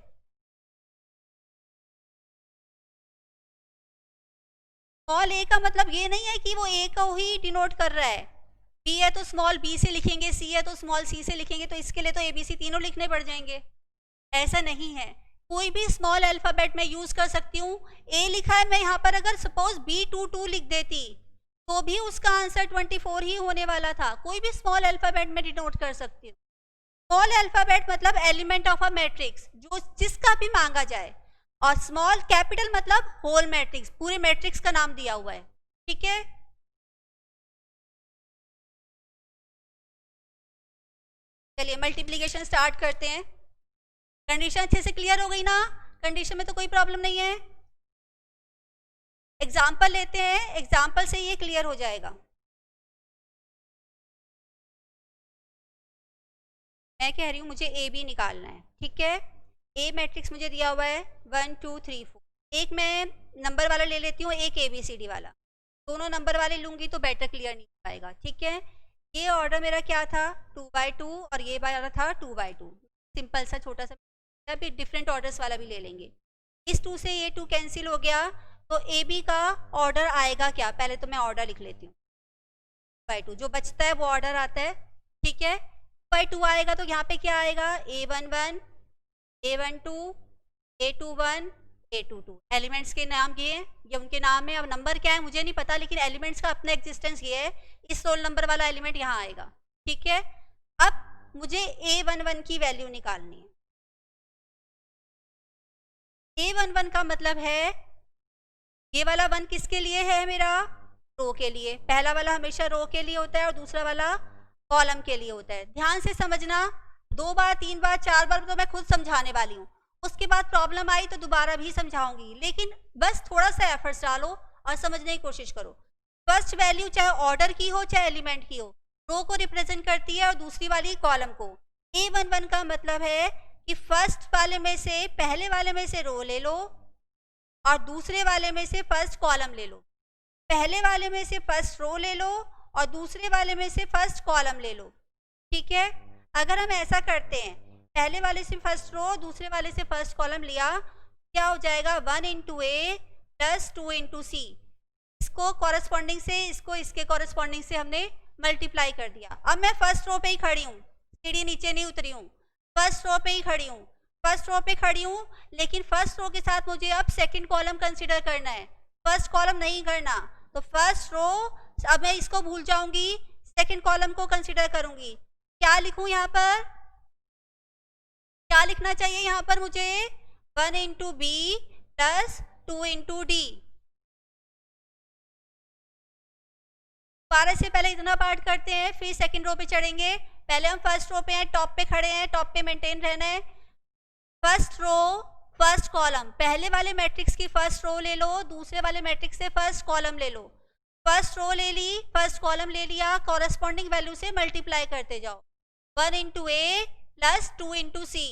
स्मॉल a का मतलब ये नहीं है कि वो a को ही डिनोट कर रहा है। b है तो स्मॉल b से लिखेंगे, c है तो स्मॉल c से लिखेंगे, तो इसके लिए तो abc तीनों लिखने पड़ जाएंगे। ऐसा नहीं है, कोई भी स्मॉल अल्फाबेट में यूज कर सकती हूँ। a लिखा है, मैं यहाँ पर अगर सपोज b22 लिख देती तो भी उसका आंसर 24 ही होने वाला था। कोई भी स्मॉल अल्फाबेट में डिनोट कर सकती हूँ। स्मॉल अल्फाबेट मतलब एलिमेंट ऑफ अ मैट्रिक्स, जो जिसका भी मांगा जाए, और स्मॉल कैपिटल मतलब होल मैट्रिक्स, पूरे मैट्रिक्स का नाम दिया हुआ है। ठीक है, चलिए मल्टीप्लिकेशन स्टार्ट करते हैं। कंडीशन अच्छे से क्लियर हो गई ना? कंडीशन में तो कोई प्रॉब्लम नहीं है। एग्जाम्पल लेते हैं, एग्जाम्पल से ये क्लियर हो जाएगा। मैं कह रही हूँ मुझे ए बी निकालना है। ठीक है, ए मैट्रिक्स मुझे दिया हुआ है 1 2 3 4। एक मैं नंबर वाला ले लेती हूँ, एक ABCD वाला। दोनों नंबर वाले लूंगी तो बेटर क्लियर नहीं हो पाएगा। ठीक है, ये ऑर्डर मेरा क्या था 2/2 और ये वाला था 2/2। सिंपल सा छोटा सा, अभी डिफरेंट ऑर्डर्स वाला भी ले लेंगे। इस 2 से ये 2 कैंसिल हो गया, तो AB का ऑर्डर आएगा क्या? पहले तो मैं ऑर्डर लिख लेती हूँ। 2/2 जो बचता है वो ऑर्डर आता है। ठीक है, 2/2 आएगा तो यहाँ पे क्या आएगा? A11 A12 A21 A22। Elements के नाम ये उनके नाम है। अब नंबर क्या है मुझे नहीं पता, लेकिन एलिमेंट्स का अपना एग्जिस्टेंस ये है। इस रोल नंबर वाला एलिमेंट यहाँ आएगा। ठीक है, अब मुझे A11 की वैल्यू निकालनी है। A11 का मतलब है ये वाला 1 किसके लिए है? मेरा रो के लिए। पहला वाला हमेशा रो के लिए होता है और दूसरा वाला कॉलम के लिए होता है। ध्यान से समझना, 2 बार 3 बार 4 बार तो मैं खुद समझाने वाली हूँ, उसके बाद प्रॉब्लम आई तो दोबारा भी समझाऊंगी, लेकिन बस थोड़ा सा एफर्ट्स डालो और समझने की कोशिश करो। फर्स्ट वैल्यू चाहे ऑर्डर की हो चाहे एलिमेंट की हो, रो को रिप्रेजेंट करती है और दूसरी वाली कॉलम को। A11 का मतलब है कि फर्स्ट वाले में से, पहले वाले में से रो ले लो और दूसरे वाले में से फर्स्ट कॉलम ले लो। पहले वाले में से फर्स्ट रो ले लो और दूसरे वाले में से फर्स्ट कॉलम ले लो। ठीक है, अगर हम ऐसा करते हैं, पहले वाले से फर्स्ट रो, दूसरे वाले से फर्स्ट कॉलम लिया, क्या हो जाएगा 1 इंटू ए प्लस 2 इंटू सी। इसको कॉरेस्पॉन्डिंग से, इसको इसके कॉरेस्पॉन्डिंग से हमने मल्टीप्लाई कर दिया। अब मैं फर्स्ट रो पे ही खड़ी हूँ, सीढ़ी नीचे नहीं उतरी हूँ, फर्स्ट रो पे ही खड़ी हूँ, फर्स्ट रो पे खड़ी हूँ, लेकिन फर्स्ट रो के साथ मुझे अब सेकंड कॉलम कंसीडर करना है, फर्स्ट कॉलम नहीं करना। तो फर्स्ट रो, अब मैं इसको भूल जाऊंगी, सेकंड कॉलम को कंसीडर करूंगी। क्या लिखूं यहाँ पर, क्या लिखना चाहिए यहाँ पर मुझे, 1 into b plus 2 into d. 12 से पहले इतना पार्ट करते हैं, फिर सेकंड रो पे चढ़ेंगे। पहले हम फर्स्ट रो पे हैं, टॉप पे खड़े हैं, टॉप पे मेंटेन रहना है। फर्स्ट रो फर्स्ट कॉलम, पहले वाले मैट्रिक्स की फर्स्ट रो ले लो, दूसरे वाले मैट्रिक्स से फर्स्ट कॉलम ले लो। फर्स्ट रो ले ली, फर्स्ट कॉलम ले लिया, कॉरेस्पॉन्डिंग वैल्यू से मल्टीप्लाई करते जाओ। 1 इंटू ए प्लस 2 इंटू सी।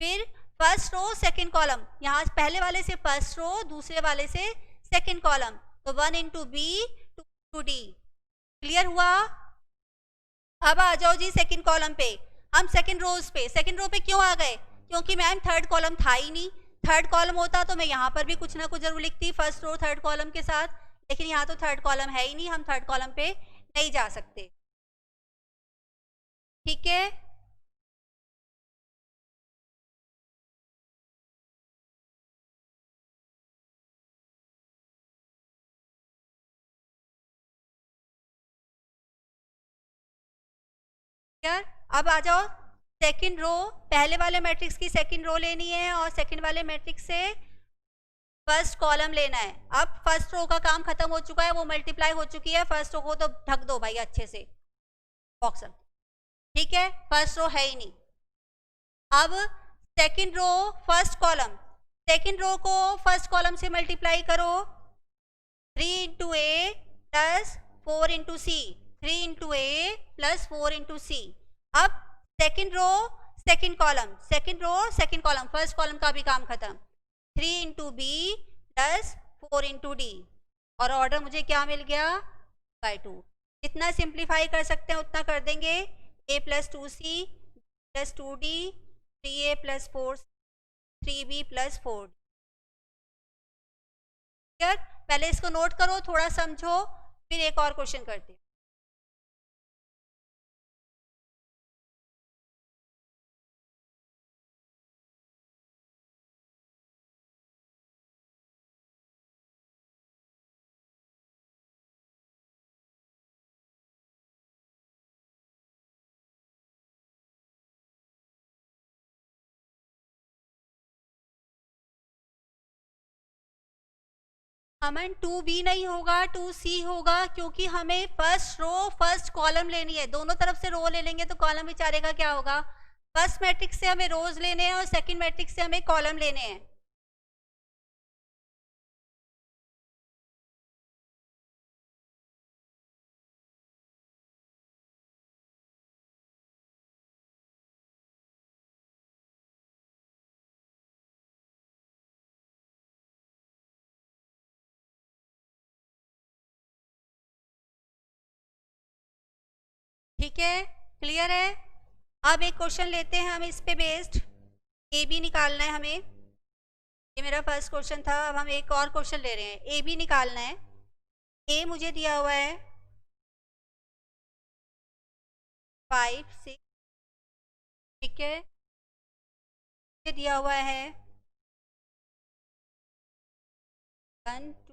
फिर फर्स्ट रो सेकेंड कॉलम, यहाँ पहले वाले से फर्स्ट रो, दूसरे वाले से सेकेंड कॉलम, तो 1 into b 2 into d. Clear हुआ? अब आ जाओ जी सेकेंड कॉलम पे। हम सेकेंड रोज पे, सेकेंड रो पे क्यों आ गए, क्योंकि मैम थर्ड कॉलम था ही नहीं। थर्ड कॉलम होता तो मैं यहाँ पर भी कुछ ना कुछ जरूर लिखती, फर्स्ट रो थर्ड कॉलम के साथ, लेकिन यहाँ तो थर्ड कॉलम है ही नहीं, हम थर्ड कॉलम पे नहीं जा सकते। ठीक है, यार अब आ जाओ सेकंड रो, पहले वाले मैट्रिक्स की सेकंड रो लेनी है और सेकंड वाले मैट्रिक्स से फर्स्ट कॉलम लेना है। अब फर्स्ट रो का काम खत्म हो चुका है, वो मल्टीप्लाई हो चुकी है, फर्स्ट रो को तो ढक दो भाई अच्छे से बॉक्स। ठीक है, फर्स्ट रो है ही नहीं। अब second row first column, second row को फर्स्ट कॉलम से मल्टीप्लाई करो, 3 into a plus 4 into c, 3 into a plus 4 into c. अब second row second column, second row second column, first column का भी काम खत्म, 3 into b plus 4 into d, और order मुझे क्या मिल गया, बाई 2। जितना सिंप्लीफाई कर सकते हैं उतना कर देंगे, a plus 2c plus 2d, 3a plus 4, 3b plus 4। पहले इसको नोट करो, थोड़ा समझो, फिर एक और क्वेश्चन करते हैं। अमन 2b नहीं होगा, 2c होगा, क्योंकि हमें फर्स्ट रो फर्स्ट कॉलम लेनी है। दोनों तरफ से रो ले लेंगे तो कॉलम बेचारे का क्या होगा। फर्स्ट मैट्रिक्स से हमें रोज लेने हैं और सेकंड मैट्रिक्स से हमें कॉलम लेने हैं। ठीक है, क्लियर है? अब एक क्वेश्चन लेते हैं हम इस पे बेस्ड, ए बी निकालना है हमें। ये मेरा फर्स्ट क्वेश्चन था, अब हम एक और क्वेश्चन ले रहे हैं, ए बी निकालना है। ए मुझे दिया हुआ है 5 6, ठीक है, मुझे दिया हुआ है 1 2।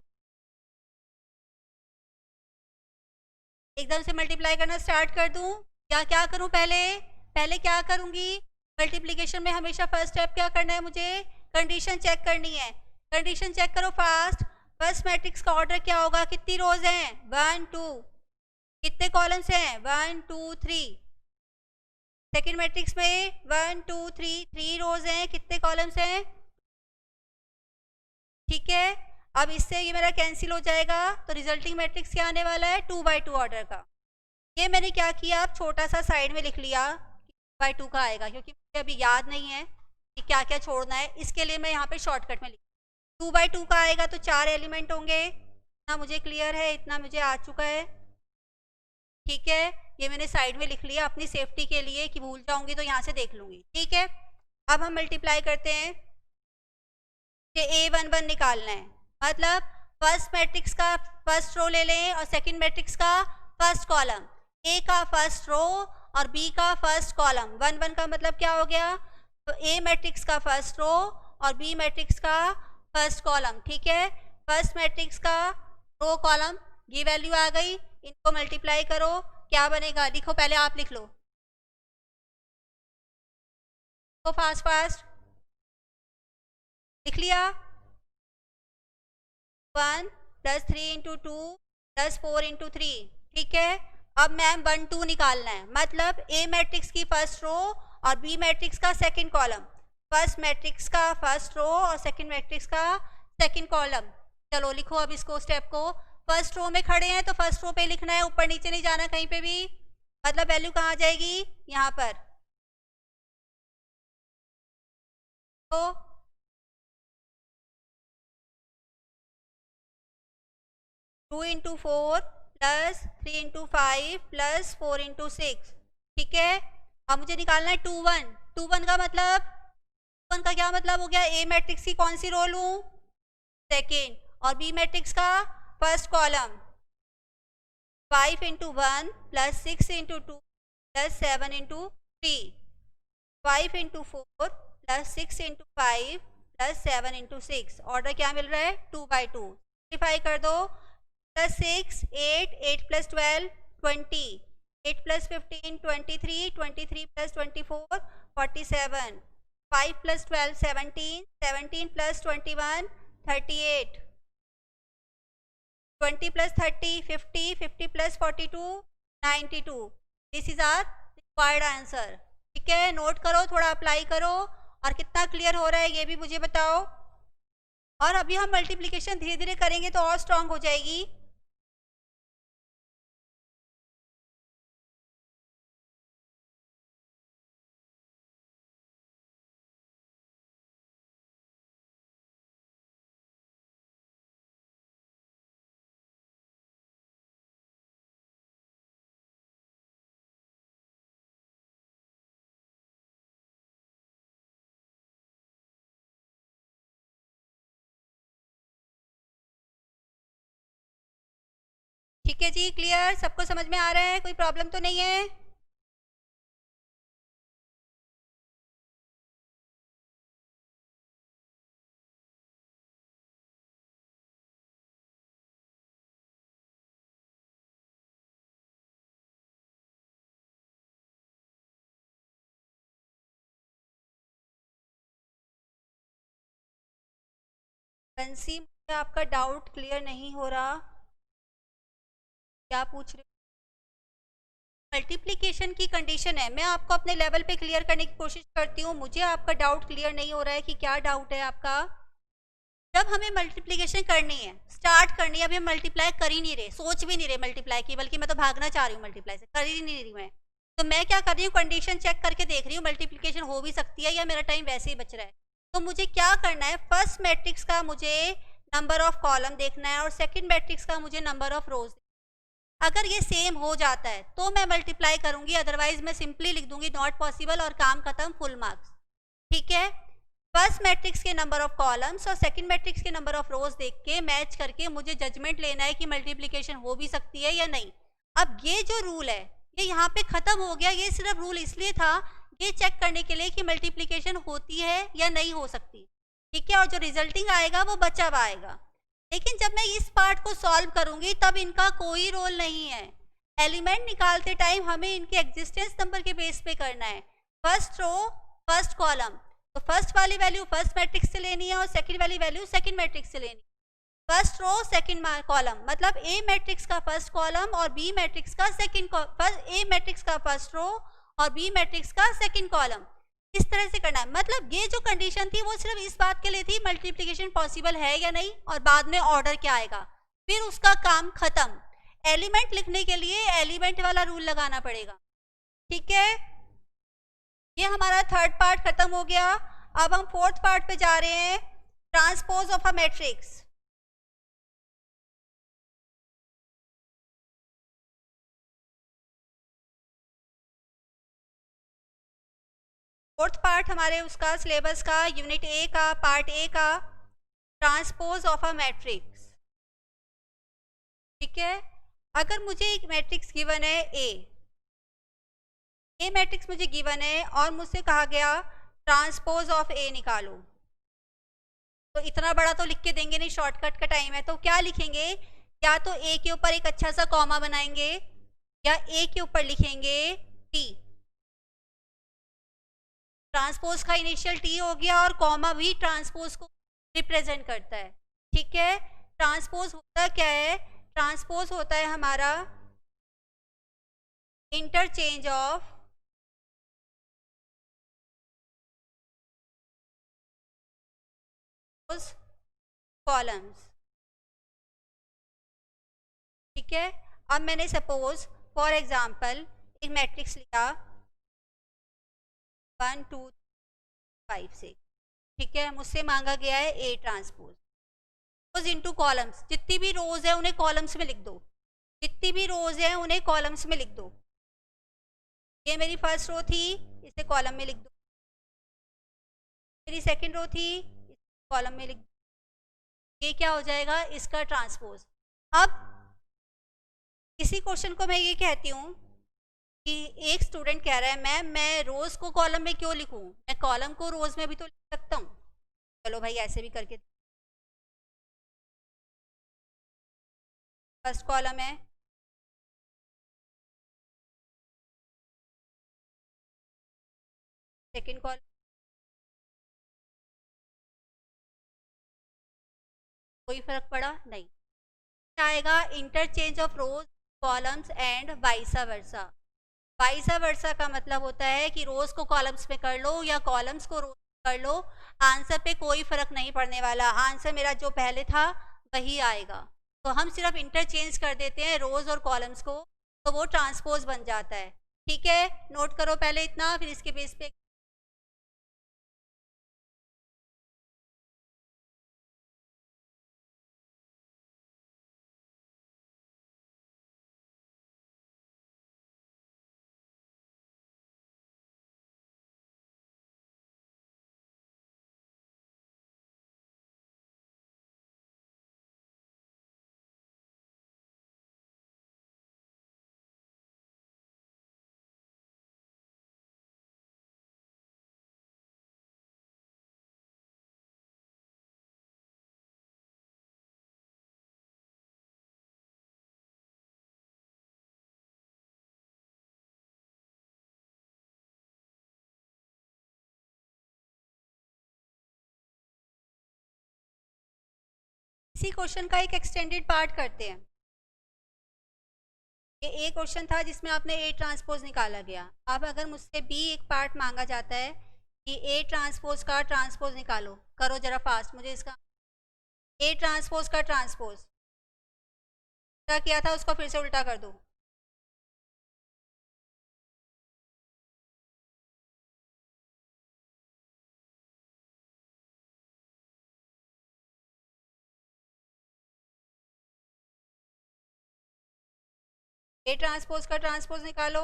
एकदम से मल्टीप्लाई करना स्टार्ट कर दूं या क्या करूं, पहले क्या करूंगी, मल्टीप्लिकेशन में हमेशा फर्स्ट स्टेप क्या करना है, मुझे कंडीशन चेक करनी है। कंडीशन चेक करो फास्ट। फर्स्ट मैट्रिक्स का ऑर्डर क्या होगा, कितनी रोज हैं, 1 2, कितने कॉलम्स हैं, 1 2 3। सेकेंड मैट्रिक्स में 1 2 3, 3 रोज हैं, कितने कॉलम्स हैं, ठीक है। अब इससे ये मेरा कैंसिल हो जाएगा, तो रिजल्टिंग मैट्रिक्स क्या आने वाला है, 2 by 2 ऑर्डर का। ये मैंने क्या किया, अब छोटा सा साइड में लिख लिया 2/2 का आएगा, क्योंकि मुझे अभी याद नहीं है कि क्या क्या छोड़ना है। इसके लिए मैं यहाँ पे शॉर्टकट में लिख 2/2 का आएगा तो 4 एलिमेंट होंगे। इतना मुझे क्लियर है, इतना मुझे आ चुका है। ठीक है, ये मैंने साइड में लिख लिया अपनी सेफ्टी के लिए कि भूल जाऊंगी तो यहाँ से देख लूंगी। ठीक है, अब हम मल्टीप्लाई करते हैं कि A11 निकालना है, मतलब फर्स्ट मैट्रिक्स का फर्स्ट रो ले लें और सेकंड मैट्रिक्स का फर्स्ट कॉलम, A का फर्स्ट रो और B का फर्स्ट कॉलम। 1 का मतलब क्या हो गया, तो A मैट्रिक्स का फर्स्ट रो और B मैट्रिक्स का फर्स्ट कॉलम। ठीक है, फर्स्ट मैट्रिक्स का रो कॉलम ये वैल्यू आ गई, इनको मल्टीप्लाई करो, क्या बनेगा, लिखो, पहले आप लिख लो, तो फास्ट फास्ट लिख लिया। 1 + 3 × 2 + 4 × 3। ठीक है, अब मैम 1 2 निकालना है, मतलब ए मैट्रिक्स की फर्स्ट रो और बी मैट्रिक्स का सेकंड कॉलम, फर्स्ट मैट्रिक्स का फर्स्ट रो और सेकंड मैट्रिक्स का सेकंड कॉलम। चलो लिखो अब इसको, स्टेप को। फर्स्ट रो में खड़े हैं तो फर्स्ट रो पे लिखना है, ऊपर नीचे नहीं जाना कहीं पे भी, मतलब वैल्यू कहाँ जाएगी, यहाँ पर। तो 2 × 4 + 3 × 5 + 4 × 6। ठीक है, अब मुझे निकालना है 2 1 का मतलब, 2 1 का क्या मतलब हो गया, ए मैट्रिक्स की कौन सी रो लूँ, सेकेंड, और बी मैट्रिक्स का फर्स्ट कॉलम। 5 × 1 + 6 × 2 + 7 × 3, 5 × 4 + 6 × 5 + 7 × 6। ऑर्डर क्या मिल रहा है, 2/2। सिंप्लीफाई कर दो, +6 8 8 + 12 20, 8 + 15 23, 23 + 24 47, 5 + 12 17, 17 + 21 38, 20 + 30 50, 50 + 42 92। This is our required answer. ठीक है, नोट करो, थोड़ा अप्लाई करो, और कितना क्लियर हो रहा है ये भी मुझे बताओ। और अभी हम मल्टीप्लिकेशन धीरे धीरे करेंगे तो और स्ट्रांग हो जाएगी। ठीक है जी, क्लियर, सबको समझ में आ रहा है, कोई प्रॉब्लम तो नहीं है। बंसी, मुझे आपका डाउट क्लियर नहीं हो रहा, क्या पूछ रहे हो। मल्टीप्लिकेशन की कंडीशन है, मैं आपको अपने लेवल पे क्लियर करने की कोशिश करती हूँ, मुझे आपका डाउट क्लियर नहीं हो रहा है कि क्या डाउट है आपका। जब हमें मल्टीप्लिकेशन करनी है, स्टार्ट करनी है, अभी हम मल्टीप्लाई कर ही नहीं रहे, सोच भी नहीं रहे मल्टीप्लाई की, बल्कि मैं तो भागना चाह रही हूँ मल्टीप्लाई से, कर ही नहीं रही मैं। तो मैं क्या कर रही हूँ, कंडीशन चेक करके देख रही हूँ मल्टीप्लिकेशन हो भी सकती है या मेरा टाइम वैसे ही बच रहा है। तो मुझे क्या करना है, फर्स्ट मैट्रिक्स का मुझे नंबर ऑफ कॉलम देखना है और सेकेंड मैट्रिक्स का मुझे नंबर ऑफ रोज। अगर ये सेम हो जाता है तो मैं मल्टीप्लाई करूंगी, अदरवाइज मैं सिंपली लिख दूंगी नॉट पॉसिबल और काम खत्म, फुल मार्क्स। ठीक है, फर्स्ट मैट्रिक्स के नंबर ऑफ कॉलम्स और सेकंड मैट्रिक्स के नंबर ऑफ रोज देख के मैच करके मुझे जजमेंट लेना है कि मल्टीप्लिकेशन हो भी सकती है या नहीं। अब ये जो रूल है ये यहाँ पे खत्म हो गया, ये सिर्फ रूल इसलिए था ये चेक करने के लिए कि मल्टीप्लिकेशन होती है या नहीं हो सकती। ठीक है, और जो रिजल्टिंग आएगा वो बचा हुआ आएगा। लेकिन जब मैं इस पार्ट को सॉल्व करूंगी तब इनका कोई रोल नहीं है। एलिमेंट निकालते टाइम हमें इनके एग्जिस्टेंस नंबर के बेस पे करना है, फर्स्ट रो फर्स्ट कॉलम, तो फर्स्ट वाली वैल्यू फर्स्ट मैट्रिक्स से लेनी है और सेकंड वाली वैल्यू सेकंड मैट्रिक्स से लेनी है। फर्स्ट रो सेकंड कॉलम मतलब ए मैट्रिक्स का फर्स्ट कॉलम और बी मैट्रिक्स का सेकंड, ए मैट्रिक्स का फर्स्ट रो और बी मैट्रिक्स का सेकंड कॉलम, इस तरह से करना है। मतलब ये जो कंडीशन थी वो सिर्फ इस बात के लिए थी मल्टीप्लिकेशन पॉसिबल है या नहीं, और बाद में ऑर्डर क्या आएगा, फिर उसका काम खत्म। एलिमेंट लिखने के लिए एलिमेंट वाला रूल लगाना पड़ेगा, ठीक है। ये हमारा थर्ड पार्ट खत्म हो गया। अब हम फोर्थ पार्ट पे जा रहे हैं, transpose of a matrix. Fourth part हमारे उसका सिलेबस का यूनिट ए का पार्ट ए का ट्रांसपोज ऑफ अ मैट्रिक्स, ठीक है। अगर मुझे एक मैट्रिक्स गिवन है ए मैट्रिक्स मुझे गिवन है और मुझसे कहा गया ट्रांसपोज ऑफ ए निकालो, तो इतना बड़ा तो लिख के देंगे नहीं, शॉर्टकट का टाइम है, तो क्या लिखेंगे, या तो ए के ऊपर एक अच्छा सा कॉमा बनाएंगे या ए के ऊपर लिखेंगे टी। ट्रांसपोज का इनिशियल टी हो गया और कॉमा भी ट्रांसपोज को रिप्रेजेंट करता है, ठीक है। ट्रांसपोज होता क्या है, ट्रांसपोज होता है हमारा इंटरचेंज ऑफ कॉलम्स, ठीक है। अब मैंने सपोज फॉर एग्जांपल एक मैट्रिक्स लिया 1 2 5 6, ठीक है। मुझसे मांगा गया है A transpose rose into columns, जितनी भी रोज है उन्हें कॉलम्स में लिख दो, जितनी भी रोज है उन्हें कॉलम्स में लिख दो। ये मेरी फर्स्ट रो थी, इसे कॉलम में लिख दो। मेरी सेकंड रो थी, इसे कॉलम में लिख दो। ये क्या हो जाएगा, इसका ट्रांसपोज। अब इसी क्वेश्चन को मैं ये कहती हूँ कि एक स्टूडेंट कह रहा है मैम मैं रोज को कॉलम में क्यों लिखूं, मैं कॉलम को रोज में भी तो लिख सकता हूँ। चलो भाई ऐसे भी करके, फर्स्ट कॉलम है, सेकंड कॉलम, कोई फर्क पड़ा नहीं। आएगा interchange of rows columns and vice versa. Vice versa का मतलब होता है कि रोज को कॉलम्स में कर लो या कॉलम्स को रोज कर लो, आंसर पे कोई फर्क नहीं पड़ने वाला, आंसर मेरा जो पहले था वही आएगा। तो हम सिर्फ इंटरचेंज कर देते हैं रोज और कॉलम्स को, तो वो ट्रांसपोज बन जाता है, ठीक है। नोट करो पहले इतना, फिर इसके बेस पे इसी क्वेश्चन का एक एक्सटेंडेड पार्ट करते हैं। ये ए क्वेश्चन था जिसमें आपने ए ट्रांसपोज निकाला गया। अब अगर मुझसे बी एक पार्ट मांगा जाता है कि ए ट्रांसपोज का ट्रांसपोज निकालो, करो जरा फास्ट मुझे इसका। ए ट्रांसपोज का ट्रांसपोज क्या किया था, उसको फिर से उल्टा कर दो। ए ट्रांसपोज का ट्रांसपोज निकालो।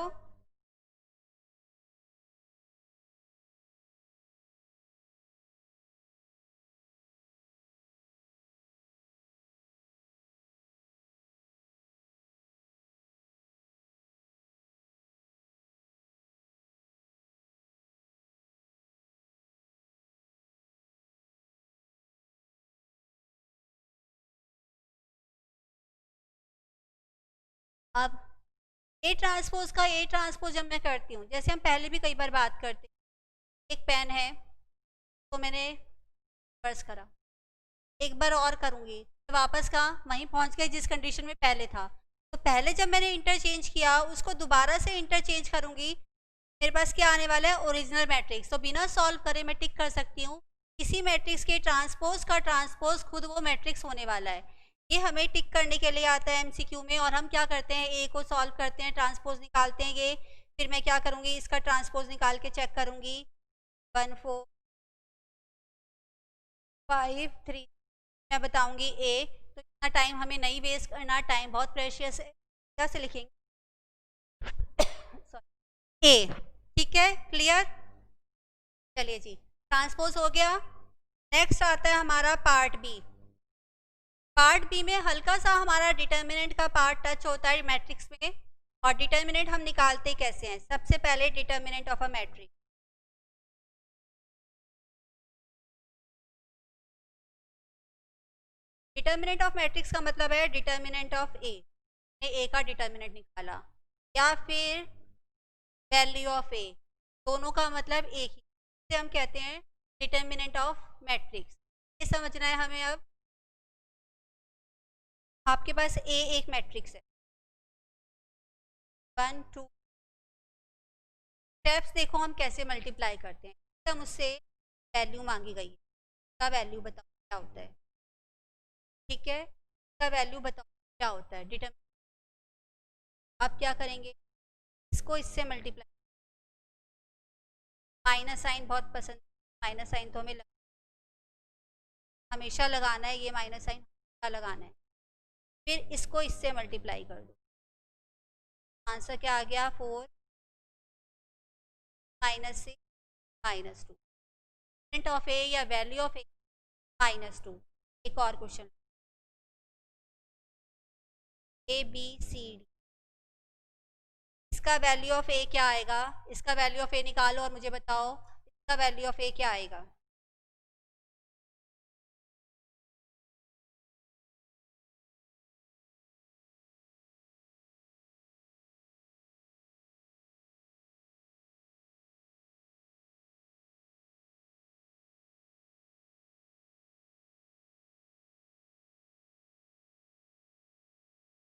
अब ए ट्रांसपोज का ए ट्रांसपोज जब मैं करती हूँ, जैसे हम पहले भी कई बार बात करते हैं, एक पेन है तो मैंने पर्स करा, एक बार और करूँगी वापस का वहीं पहुँच गए जिस कंडीशन में पहले था। तो पहले जब मैंने इंटरचेंज किया उसको दोबारा से इंटरचेंज करूँगी, मेरे पास क्या आने वाला है, ओरिजिनल मैट्रिक्स। तो बिना सॉल्व करे मैं टिक कर सकती हूँ इसी मैट्रिक्स के ट्रांसपोज का ट्रांसपोज खुद वो मैट्रिक्स होने वाला है। ये हमें टिक करने के लिए आता है एमसीक्यू में, और हम क्या करते हैं, ए को सॉल्व करते हैं, ट्रांसपोज निकालते हैं ये, फिर मैं क्या करूँगी, इसका ट्रांसपोज निकाल के चेक करूँगी, 1 4 5 3, मैं बताऊँगी ए। तो इतना टाइम हमें नहीं वेस्ट करना, टाइम बहुत प्रेशियस है। कैसे लिखेंगे ए, ठीक है, क्लियर। चलिए जी, ट्रांसपोज हो गया। नेक्स्ट आता है हमारा पार्ट बी। पार्ट बी में हल्का सा हमारा डिटर्मिनेंट का पार्ट टच होता है मैट्रिक्स में, और डिटर्मिनेंट हम निकालते कैसे हैं। सबसे पहले determinant of a matrix, determinant of matrix का मतलब है डिटर्मिनेंट ऑफ ए का डिटर्मिनेंट निकाला, या फिर वैल्यू ऑफ ए, दोनों का मतलब एक ही, इसे हम कहते हैं डिटर्मिनेंट ऑफ मैट्रिक्स। ये समझना है हमें। अब आपके पास ए एक मैट्रिक्स है, 1 2, स्टेप्स देखो हम कैसे मल्टीप्लाई करते हैं। हम उससे वैल्यू मांगी गई है, इसका वैल्यू बताओ क्या होता है, ठीक है, इसका वैल्यू बताओ क्या होता है डिटर्मिनेंट। आप क्या करेंगे, इसको इससे मल्टीप्लाई, माइनस साइन बहुत पसंद, माइनस साइन तो हमें हमेशा लगाना है, ये माइनस साइन लगाना है। फिर इसको इससे मल्टीप्लाई कर दो, आंसर क्या आ गया, 4 -6 -2, ऑफ ए या वैल्यू ऑफ ए -2। एक और question, a b c d, इसका वैल्यू ऑफ ए क्या आएगा, इसका वैल्यू ऑफ ए निकालो और मुझे बताओ इसका वैल्यू ऑफ ए क्या आएगा।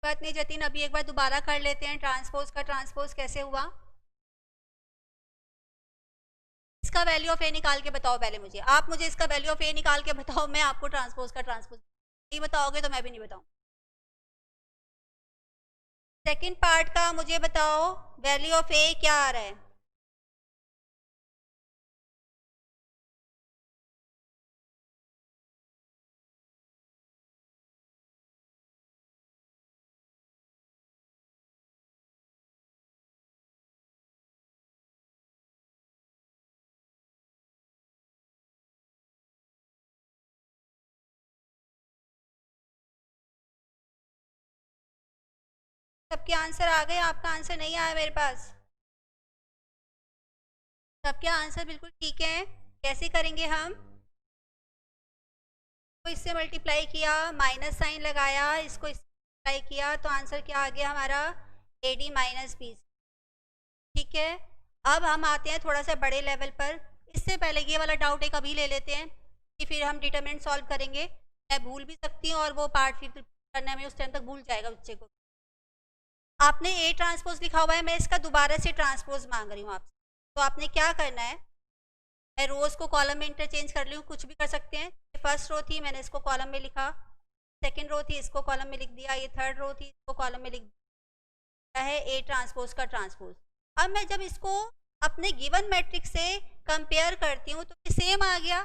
बात नहीं जतिन, अभी एक बार दोबारा कर लेते हैं, ट्रांसपोज का ट्रांसपोज कैसे हुआ। इसका वैल्यू ऑफ ए निकाल के बताओ पहले मुझे, आप मुझे इसका वैल्यू ऑफ ए निकाल के बताओ, मैं आपको ट्रांसपोज का ट्रांसपोज, नहीं बताओगे तो मैं भी नहीं बताऊँ। सेकंड पार्ट का मुझे बताओ वैल्यू ऑफ ए क्या आ रहा है। सबके आंसर आ गए, आपका आंसर नहीं आया मेरे पास। सबके आंसर बिल्कुल ठीक है। कैसे करेंगे हम, तो इससे मल्टीप्लाई किया, माइनस साइन लगाया, इसको मल्टीप्लाई किया, तो आंसर क्या आ गया हमारा, ए डी माइनस बी। ठीक है, अब हम आते हैं थोड़ा सा बड़े लेवल पर। इससे पहले ये वाला डाउट एक अभी ले लेते हैं कि फिर हम डिटरमिनेंट सॉल्व करेंगे। मैं भूल भी सकती हूँ और वो पार्ट फिर करने में उस टाइम तक भूल जाएगा बच्चे को। आपने ए ट्रांसपोज लिखा हुआ है, मैं इसका दोबारा से ट्रांसपोज मांग रही हूँ आपसे, तो आपने क्या करना है, मैं रोज़ को कॉलम में इंटरचेंज कर ली हूँ, कुछ भी कर सकते हैं। फर्स्ट रो थी, मैंने इसको कॉलम में लिखा, सेकंड रो थी, इसको कॉलम में लिख दिया, ये थर्ड रो थी, इसको कॉलम में लिख दिया है ए ट्रांसपोज का ट्रांसपोज। अब मैं जब इसको अपने गिवन मैट्रिक्स से कंपेयर करती हूँ तो ये सेम आ गया,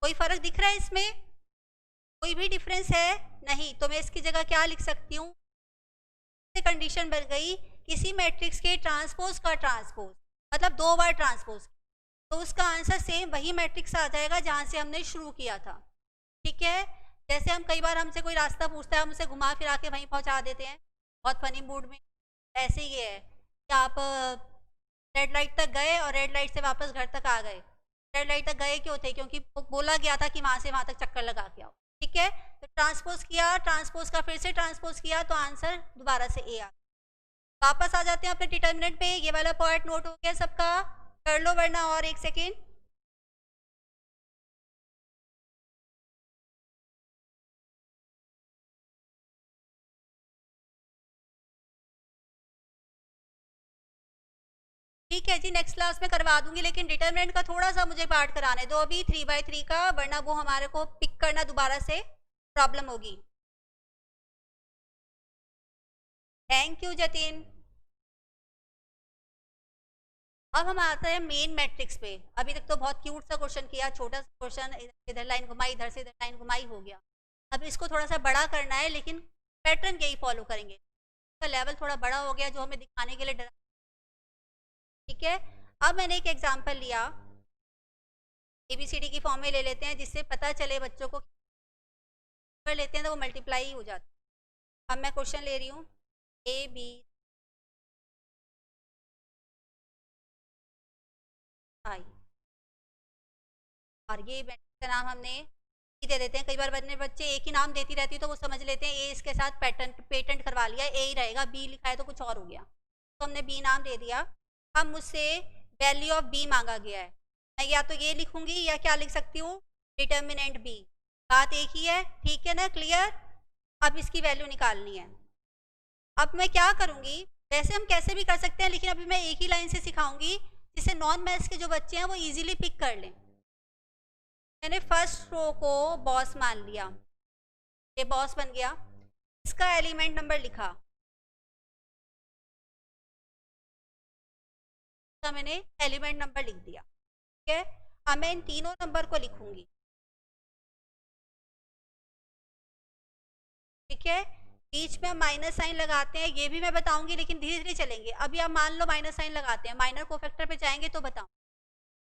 कोई फ़र्क दिख रहा है इसमें, कोई भी डिफरेंस है नहीं, तो मैं इसकी जगह क्या लिख सकती हूँ, कंडीशन बन गई किसी मैट्रिक्स के ट्रांसपोज का ट्रांसपोज, मतलब 2 बार ट्रांसपोज, तो उसका आंसर सेम वही मैट्रिक्स आ जाएगा जहाँ से हमने शुरू किया था। ठीक है, जैसे हम कई बार हमसे कोई रास्ता पूछता है, हम उसे घुमा फिरा के वहीं पहुँचा देते हैं बहुत फनी मूड में। ऐसे ही है कि आप रेड लाइट तक गए और रेड लाइट से वापस घर तक आ गए। रेड लाइट तक गए क्यों थे, क्योंकि बोला गया था कि वहाँ से वहाँ तक चक्कर लगा के आओ। ठीक है, तो ट्रांसपोज किया, ट्रांसपोज का फिर से ट्रांसपोज किया, तो आंसर दोबारा से ए आ। वापस आ जाते हैं अपने डिटर्मिनेंट पे। ये वाला पॉइंट नोट हो गया सबका, कर लो वरना और एक सेकेंड। ठीक है जी, नेक्स्ट क्लास में करवा दूंगी, लेकिन डिटर्मिनेंट का थोड़ा सा मुझे पार्ट कराने दो अभी 3/3 का, वरना वो हमारे को पिक करना दोबारा से प्रॉब्लम होगी। Thank you Jatin. अब हम आते हैं मेन मैट्रिक्स पे। अभी तक तो बहुत क्यूट सा क्वेश्चन किया, छोटा सा क्वेश्चन, इधर लाइन घुमाई, इधर से इधर लाइन घुमाई, हो गया। अब इसको थोड़ा सा बड़ा करना है, लेकिन पैटर्न यही फॉलो करेंगे। इसका लेवल थोड़ा बड़ा हो गया जो हमें दिखाने के लिए डरा। ठीक है, अब मैंने एक एग्जाम्पल लिया, ABCD की फॉर्म में ले लेते हैं, जिससे पता चले बच्चों को। कर लेते हैं तो वो मल्टीप्लाई हो जाता है। अब मैं क्वेश्चन ले रही हूँ AB आई, और ये मैट्रिक्स का नाम हमने E दे देते हैं। कई बार बच्चे एक ही नाम देती रहती है तो वो समझ लेते हैं ए इसके साथ पेटेंट करवा लिया, ए ही रहेगा, बी लिखा है तो कुछ और हो गया, तो हमने बी नाम दे दिया। अब मुझसे वैल्यू ऑफ बी मांगा गया है, मैं या तो ये लिखूंगी या क्या लिख सकती हूँ, डिटर्मिनेंट बी। बात एक ही है, ठीक है ना, क्लियर। अब इसकी वैल्यू निकालनी है। अब मैं क्या करूंगी, वैसे हम कैसे भी कर सकते हैं, लेकिन अभी मैं एक ही लाइन से सिखाऊंगी जिससे नॉन मैथ्स के जो बच्चे हैं वो इजीली पिक कर लें। मैंने फर्स्ट रो को बॉस मान लिया, ये बॉस बन गया। इसका एलिमेंट नंबर लिखा, इसका मैंने एलिमेंट नंबर लिख दिया। ठीक है, अब मैं इन तीनों नंबर को लिखूंगी। ठीक है, बीच में हम माइनस साइन लगाते हैं, ये भी मैं बताऊंगी, लेकिन धीरे धीरे चलेंगे। अभी आप मान लो माइनस साइन लगाते हैं, माइनर कोफैक्टर पे जाएंगे तो बताऊं।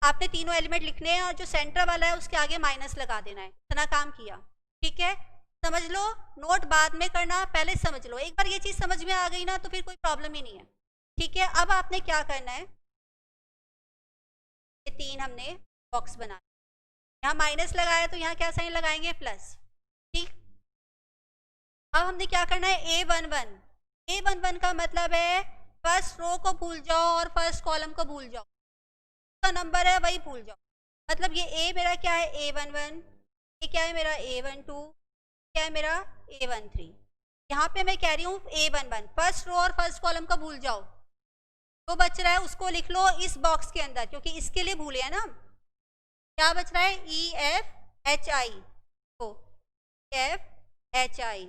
आपने तीनों एलिमेंट लिखने हैं और जो सेंटर वाला है उसके आगे माइनस लगा देना है, इतना काम किया। ठीक है, समझ लो, नोट बाद में करना, पहले समझ लो। एक बार ये चीज समझ में आ गई ना तो फिर कोई प्रॉब्लम ही नहीं है। ठीक है, अब आपने क्या करना है, ये तीन हमने बॉक्स बना, यहाँ माइनस लगाया तो यहाँ क्या साइन लगाएंगे, प्लस। ठीक, अब हमने क्या करना है, A11 का मतलब है फर्स्ट रो को भूल जाओ और फर्स्ट कॉलम को भूल जाओ, का नंबर है वही भूल जाओ। मतलब ये A मेरा क्या है, A11, ये क्या है मेरा A12, क्या है मेरा A13। यहाँ पे मैं कह रही हूँ A11, फर्स्ट रो और फर्स्ट कॉलम को भूल जाओ। जो बच रहा है उसको लिख लो इस बॉक्स के अंदर, क्योंकि इसके लिए भूले हैं ना। क्या बच रहा है, EFHI, तो EFHI।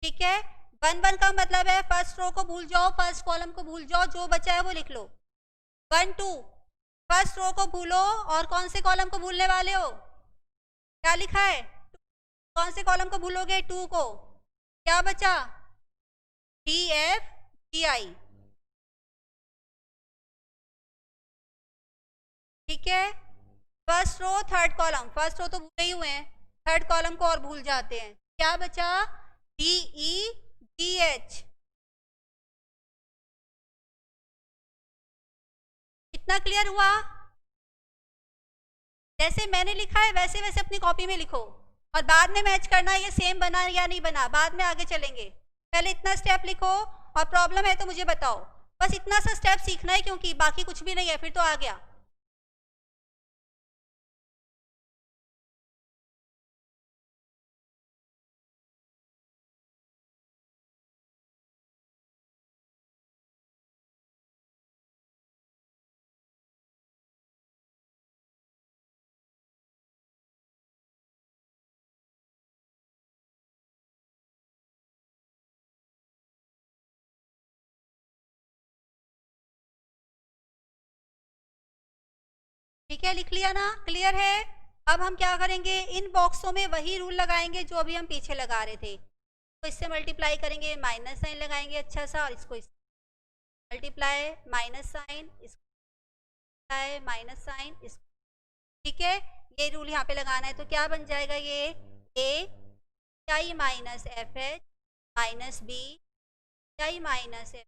ठीक है, 1 का मतलब है फर्स्ट रो को भूल जाओ, फर्स्ट कॉलम को भूल जाओ, जो बचा है वो लिख लो। 1 2, फर्स्ट रो को भूलो और कौन से कॉलम को भूलने वाले हो, क्या लिखा है, कौन से कॉलम को भूलोगे, 2 को। क्या बचा, DFGI। ठीक है, first row third column, first row तो भूले ही हुए हैं, थर्ड कॉलम को और भूल जाते हैं। क्या बचा, DEGH। कितना क्लियर हुआ, जैसे मैंने लिखा है वैसे वैसे अपनी कॉपी में लिखो, और बाद में मैच करना ये सेम बना या नहीं बना, बाद में आगे चलेंगे। पहले इतना स्टेप लिखो, और प्रॉब्लम है तो मुझे बताओ। बस इतना सा स्टेप सीखना है, क्योंकि बाकी कुछ भी नहीं है, फिर तो आ गया। ठीक है, लिख लिया ना, क्लियर है। अब हम क्या करेंगे, इन बॉक्सों में वही रूल लगाएंगे जो अभी हम पीछे लगा रहे थे। तो इससे मल्टीप्लाई करेंगे, माइनस साइन लगाएंगे अच्छा सा, और इसको मल्टीप्लाई माइनस साइन, इसको माइनस साइन, इसको। ठीक है, ये रूल यहाँ पे लगाना है, तो क्या बन जाएगा, ये A I minus F H minus B I minus F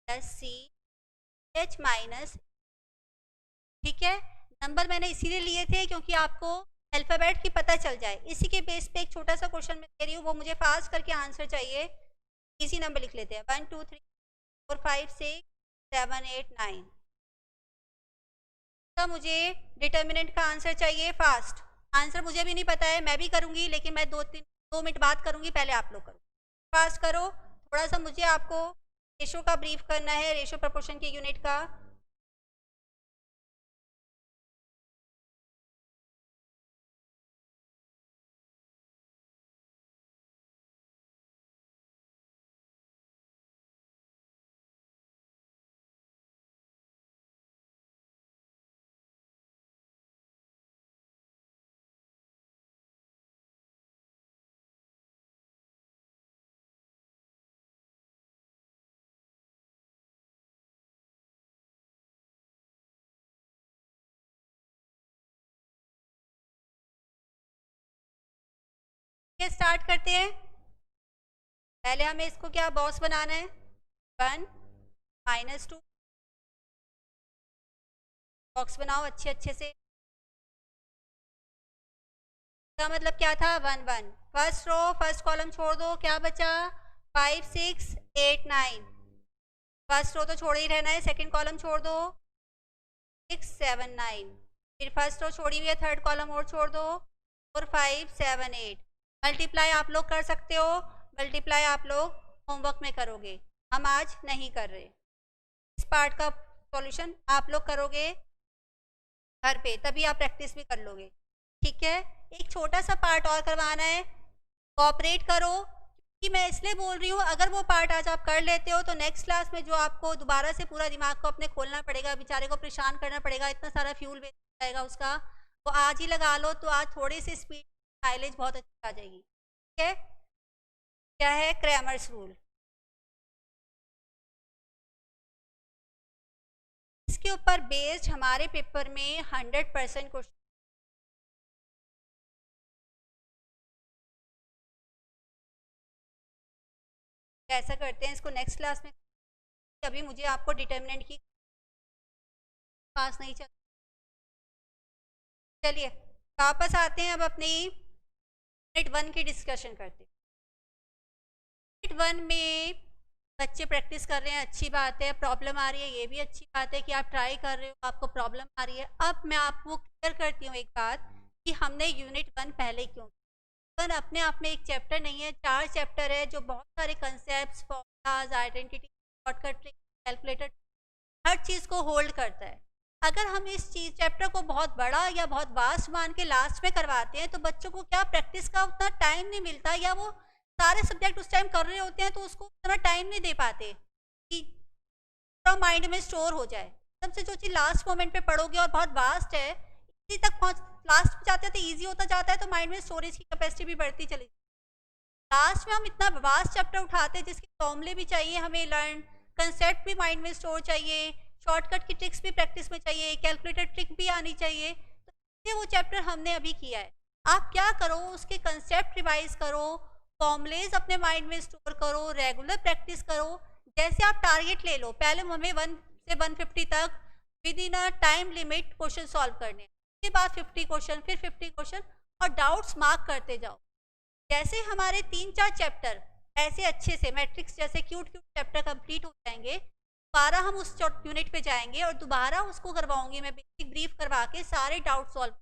plus C H minus. ठीक है, नंबर मैंने इसीलिए लिए थे क्योंकि आपको अल्फ़ाबेट की पता चल जाए। इसी के बेस पे एक छोटा सा क्वेश्चन मैं दे रही हूँ, वो मुझे फास्ट करके आंसर चाहिए। इसी नंबर लिख लेते हैं, 1 2 3 4 5 6 7 8 9 का मुझे डिटर्मिनेंट का आंसर चाहिए फास्ट। आंसर मुझे भी नहीं पता है, मैं भी करूँगी, लेकिन मैं 2 मिनट बाद करूँगी, पहले आप लोग करो, फास्ट करो। थोड़ा सा मुझे आपको रेशो का ब्रीफ करना है, रेशो प्रपोर्शन की यूनिट का। ठीक है, स्टार्ट करते हैं। पहले हमें इसको क्या बॉक्स बनाना है, 1 -2 बॉक्स बनाओ अच्छे से। इसका मतलब क्या था, 1 1 फर्स्ट रो फर्स्ट कॉलम छोड़ दो, क्या बचा 5 6 8 9। फर्स्ट रो तो छोड़ ही रहना है, सेकंड कॉलम छोड़ दो 6 7 9। फिर फर्स्ट रो छोड़ी हुई है, थर्ड कॉलम और छोड़ दो 4 5 7 8। मल्टीप्लाई आप लोग कर सकते हो, मल्टीप्लाई आप लोग होमवर्क में करोगे, हम आज नहीं कर रहे। इस पार्ट का सॉल्यूशन आप लोग करोगे घर पे, तभी आप प्रैक्टिस भी कर लोगे। ठीक है, एक छोटा सा पार्ट और करवाना है, कोऑपरेट करो। कि मैं इसलिए बोल रही हूँ, अगर वो पार्ट आज आप कर लेते हो तो नेक्स्ट क्लास में जो आपको दोबारा से पूरा दिमाग को अपने खोलना पड़ेगा, बेचारे को परेशान करना पड़ेगा, इतना सारा फ्यूल वेस्ट जाएगा उसका, वो आज ही लगा लो तो आज थोड़ी सी स्पीड माइलेज बहुत अच्छी आ जाएगी। ठीक है, क्या है क्रैमर्स रूल, इसके ऊपर बेस्ड हमारे पेपर में 100% क्वेश्चन। ऐसा करते हैं, इसको नेक्स्ट क्लास में, अभी मुझे आपको डिटर्मिनेंट की पास नहीं चल। चलिए वापस आते हैं, अब अपनी यूनिट 1 की डिस्कशन करते हैं। यूनिट 1 में बच्चे प्रैक्टिस कर रहे हैं, अच्छी बात है, प्रॉब्लम आ रही है, ये भी अच्छी बात है कि आप ट्राई कर रहे हो, आपको प्रॉब्लम आ रही है। अब मैं आपको क्लियर करती हूँ एक बात कि हमने यूनिट 1 पहले क्यों, वन अपने आप में एक चैप्टर नहीं है, 4 चैप्टर है जो बहुत सारे concept, formulas, identity, shortcut trick, calculator, हर चीज़ को होल्ड करता है। अगर हम इस चीज चैप्टर को बहुत बड़ा या बहुत वास्ट मान के लास्ट में करवाते हैं तो बच्चों को क्या प्रैक्टिस का उतना टाइम नहीं मिलता, या वो सारे सब्जेक्ट उस टाइम कर रहे होते हैं तो उसको उतना टाइम नहीं दे पाते कि पूरा माइंड में स्टोर हो जाए। सबसे जो चीज़ लास्ट मोमेंट पे पढ़ोगे और बहुत वास्ट है, इसी तक पहुँच लास्ट में जाते तो ईजी होता जाता है, तो माइंड में स्टोरेज की कैपेसिटी भी बढ़ती चली। लास्ट में हम इतना वास्ट चैप्टर उठाते हैं जिसके फॉर्मूले भी चाहिए हमें लर्न, कंसेप्ट भी माइंड में स्टोर चाहिए, शॉर्टकट की ट्रिक्स भी प्रैक्टिस में चाहिए, कैलकुलेटर ट्रिक भी आनी चाहिए, तो ये वो चैप्टर हमने अभी किया है। आप क्या करो, उसके कंसेप्ट रिवाइज करो, फॉर्मूलेज अपने माइंड में स्टोर करो, रेगुलर प्रैक्टिस करो। जैसे आप टारगेट ले लो, पहले हमें 1 से 150 तक with in a time limit question solve करने, उसके बाद 50 क्वेश्चन, फिर 50 क्वेश्चन, और डाउट्स मार्क करते जाओ। जैसे हमारे 3-4 चैप्टर ऐसे अच्छे से मैट्रिक्स जैसे क्यूट चैप्टर कंप्लीट हो जाएंगे, दोबारा हम उस यूनिट पे जाएंगे और दोबारा उसको करवाऊंगी मैं, बेसिक ब्रीफ करवा के सारे डाउट सॉल्व,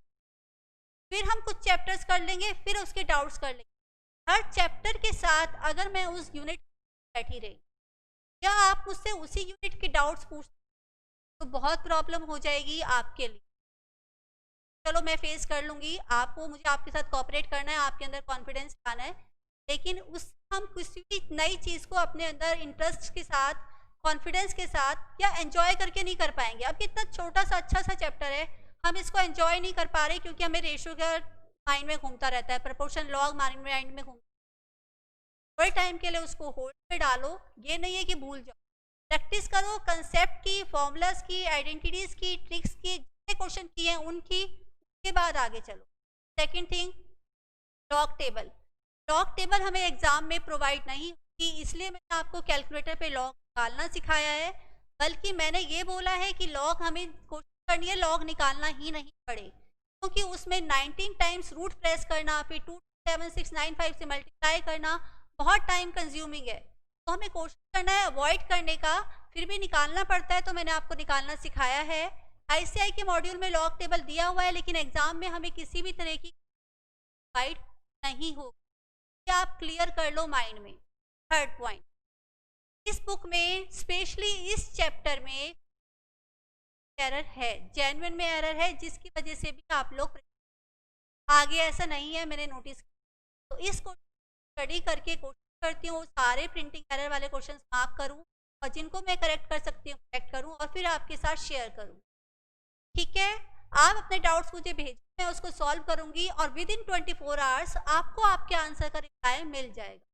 फिर हम कुछ चैप्टर्स कर लेंगे, फिर उसके डाउट्स कर लेंगे। हर चैप्टर के साथ अगर मैं उस यूनिट बैठी रही या आप मुझसे उसी यूनिट के डाउट्स पूछते तो बहुत प्रॉब्लम हो जाएगी आपके लिए। चलो मैं फेस कर लूँगी, आपको मुझे आपके साथ कोऑपरेट करना है, आपके अंदर कॉन्फिडेंस लाना है, लेकिन उस हम किसी भी नई चीज़ को अपने अंदर इंटरेस्ट के साथ, कॉन्फिडेंस के साथ या एंजॉय करके नहीं कर पाएंगे। अब कितना छोटा सा अच्छा सा चैप्टर है, हम इसको एंजॉय नहीं कर पा रहे क्योंकि हमें रेशियो का माइंड में घूमता रहता है, प्रपोर्शन लॉग माइंड में घूमता है। थोड़े टाइम के लिए उसको होल्ड पे डालो, ये नहीं है कि भूल जाओ, प्रैक्टिस करो कंसेप्ट की, फॉर्मूलाज की, आइडेंटिटीज की, ट्रिक्स की, जितने क्वेश्चन किए हैं उनकी, उसके बाद आगे चलो। Second thing, log table. Log table हमें एग्जाम में प्रोवाइड नहीं की, इसलिए मैंने आपको कैलकुलेटर पे लॉग निकालना सिखाया है, बल्कि मैंने ये बोला है कि लॉग हमें कोशिश करनी है लॉग निकालना ही नहीं पड़े, क्योंकि उसमें 19 टाइम्स रूट प्रेस करना, फिर 27695 से मल्टीप्लाई करना बहुत टाइम कंज्यूमिंग है, तो हमें कोशिश करना है अवॉइड करने का, फिर भी निकालना पड़ता है, तो मैंने आपको निकालना सिखाया है। आईसीआई के मॉड्यूल में लॉग टेबल दिया हुआ है, लेकिन एग्जाम में हमें किसी भी तरह की गाइड नहीं होगी, आप क्लियर कर लो माइंड में। थर्ड पॉइंट, इस बुक में स्पेशली इस चैप्टर में एरर है, जेन्युइन में एरर है, जिसकी वजह से भी आप लोग आगे ऐसा नहीं है मैंने नोटिस किया, तो इसको स्टडी करके कोशिश करती हूँ सारे प्रिंटिंग एरर वाले क्वेश्चंस मार्क करूँ और जिनको मैं करेक्ट कर सकती हूँ करेक्ट करूँ और फिर आपके साथ शेयर करूँ। ठीक है, आप अपने डाउट्स मुझे भेजिए, मैं उसको सॉल्व करूँगी और विद इन 24 आवर्स आपको आपके आंसर का रिप्लाई मिल जाएगा।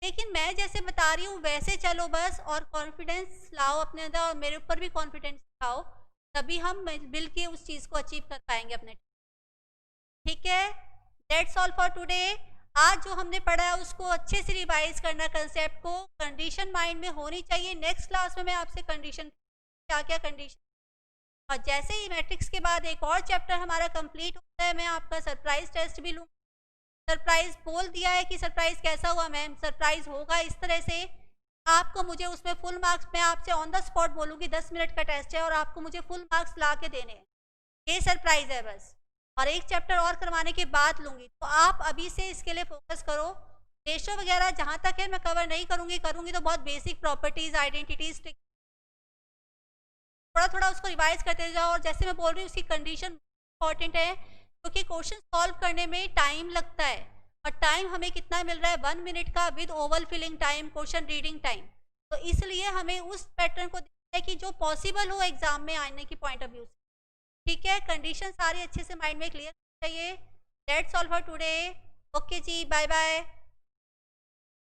लेकिन मैं जैसे बता रही हूँ वैसे चलो बस, और कॉन्फिडेंस लाओ अपने अंदर और मेरे ऊपर भी कॉन्फिडेंस लाओ, तभी हम मिल के उस चीज़ को अचीव कर पाएंगे अपने। ठीक है, दैट्स ऑल फॉर टुडे। आज जो हमने पढ़ा है उसको अच्छे से रिवाइज करना, कंसेप्ट को, कंडीशन माइंड में होनी चाहिए। नेक्स्ट क्लास में मैं आपसे कंडीशन, क्या क्या कंडीशन, और जैसे ही मैट्रिक्स के बाद एक और चैप्टर हमारा कंप्लीट होता है, मैं आपका सरप्राइज टेस्ट भी लूँगी। सरप्राइज बोल दिया है कि सरप्राइज कैसा हुआ मैम, सरप्राइज होगा इस तरह से, आपको मुझे उसमें फुल मार्क्स, मैं आपसे ऑन द स्पॉट बोलूँगी 10 मिनट का टेस्ट है और आपको मुझे फुल मार्क्स ला के देने हैं, ये सरप्राइज है बस। और एक चैप्टर और करवाने के बाद लूँगी, तो आप अभी से इसके लिए फोकस करो। रेशो वगैरह जहाँ तक है मैं कवर नहीं करूँगी, करूँगी तो बहुत बेसिक प्रॉपर्टीज, आइडेंटिटीज, थोड़ा थोड़ा उसको रिवाइज करते जाओ। और जैसे मैं बोल रही हूँ उसकी कंडीशन इंपॉर्टेंट है, क्योंकि क्वेश्चन सॉल्व करने में टाइम लगता है, और टाइम हमें कितना मिल रहा है, 1 मिनट का with oval filling time, question reading time. तो इसलिए हमें उस पैटर्न को देखना है कि जो पॉसिबल हो एग्जाम में आने की पॉइंट ऑफ व्यू से। ठीक है, कंडीशन सारी अच्छे से माइंड में क्लियर चाहिए। That's all for today. Okay जी, बाय बाय।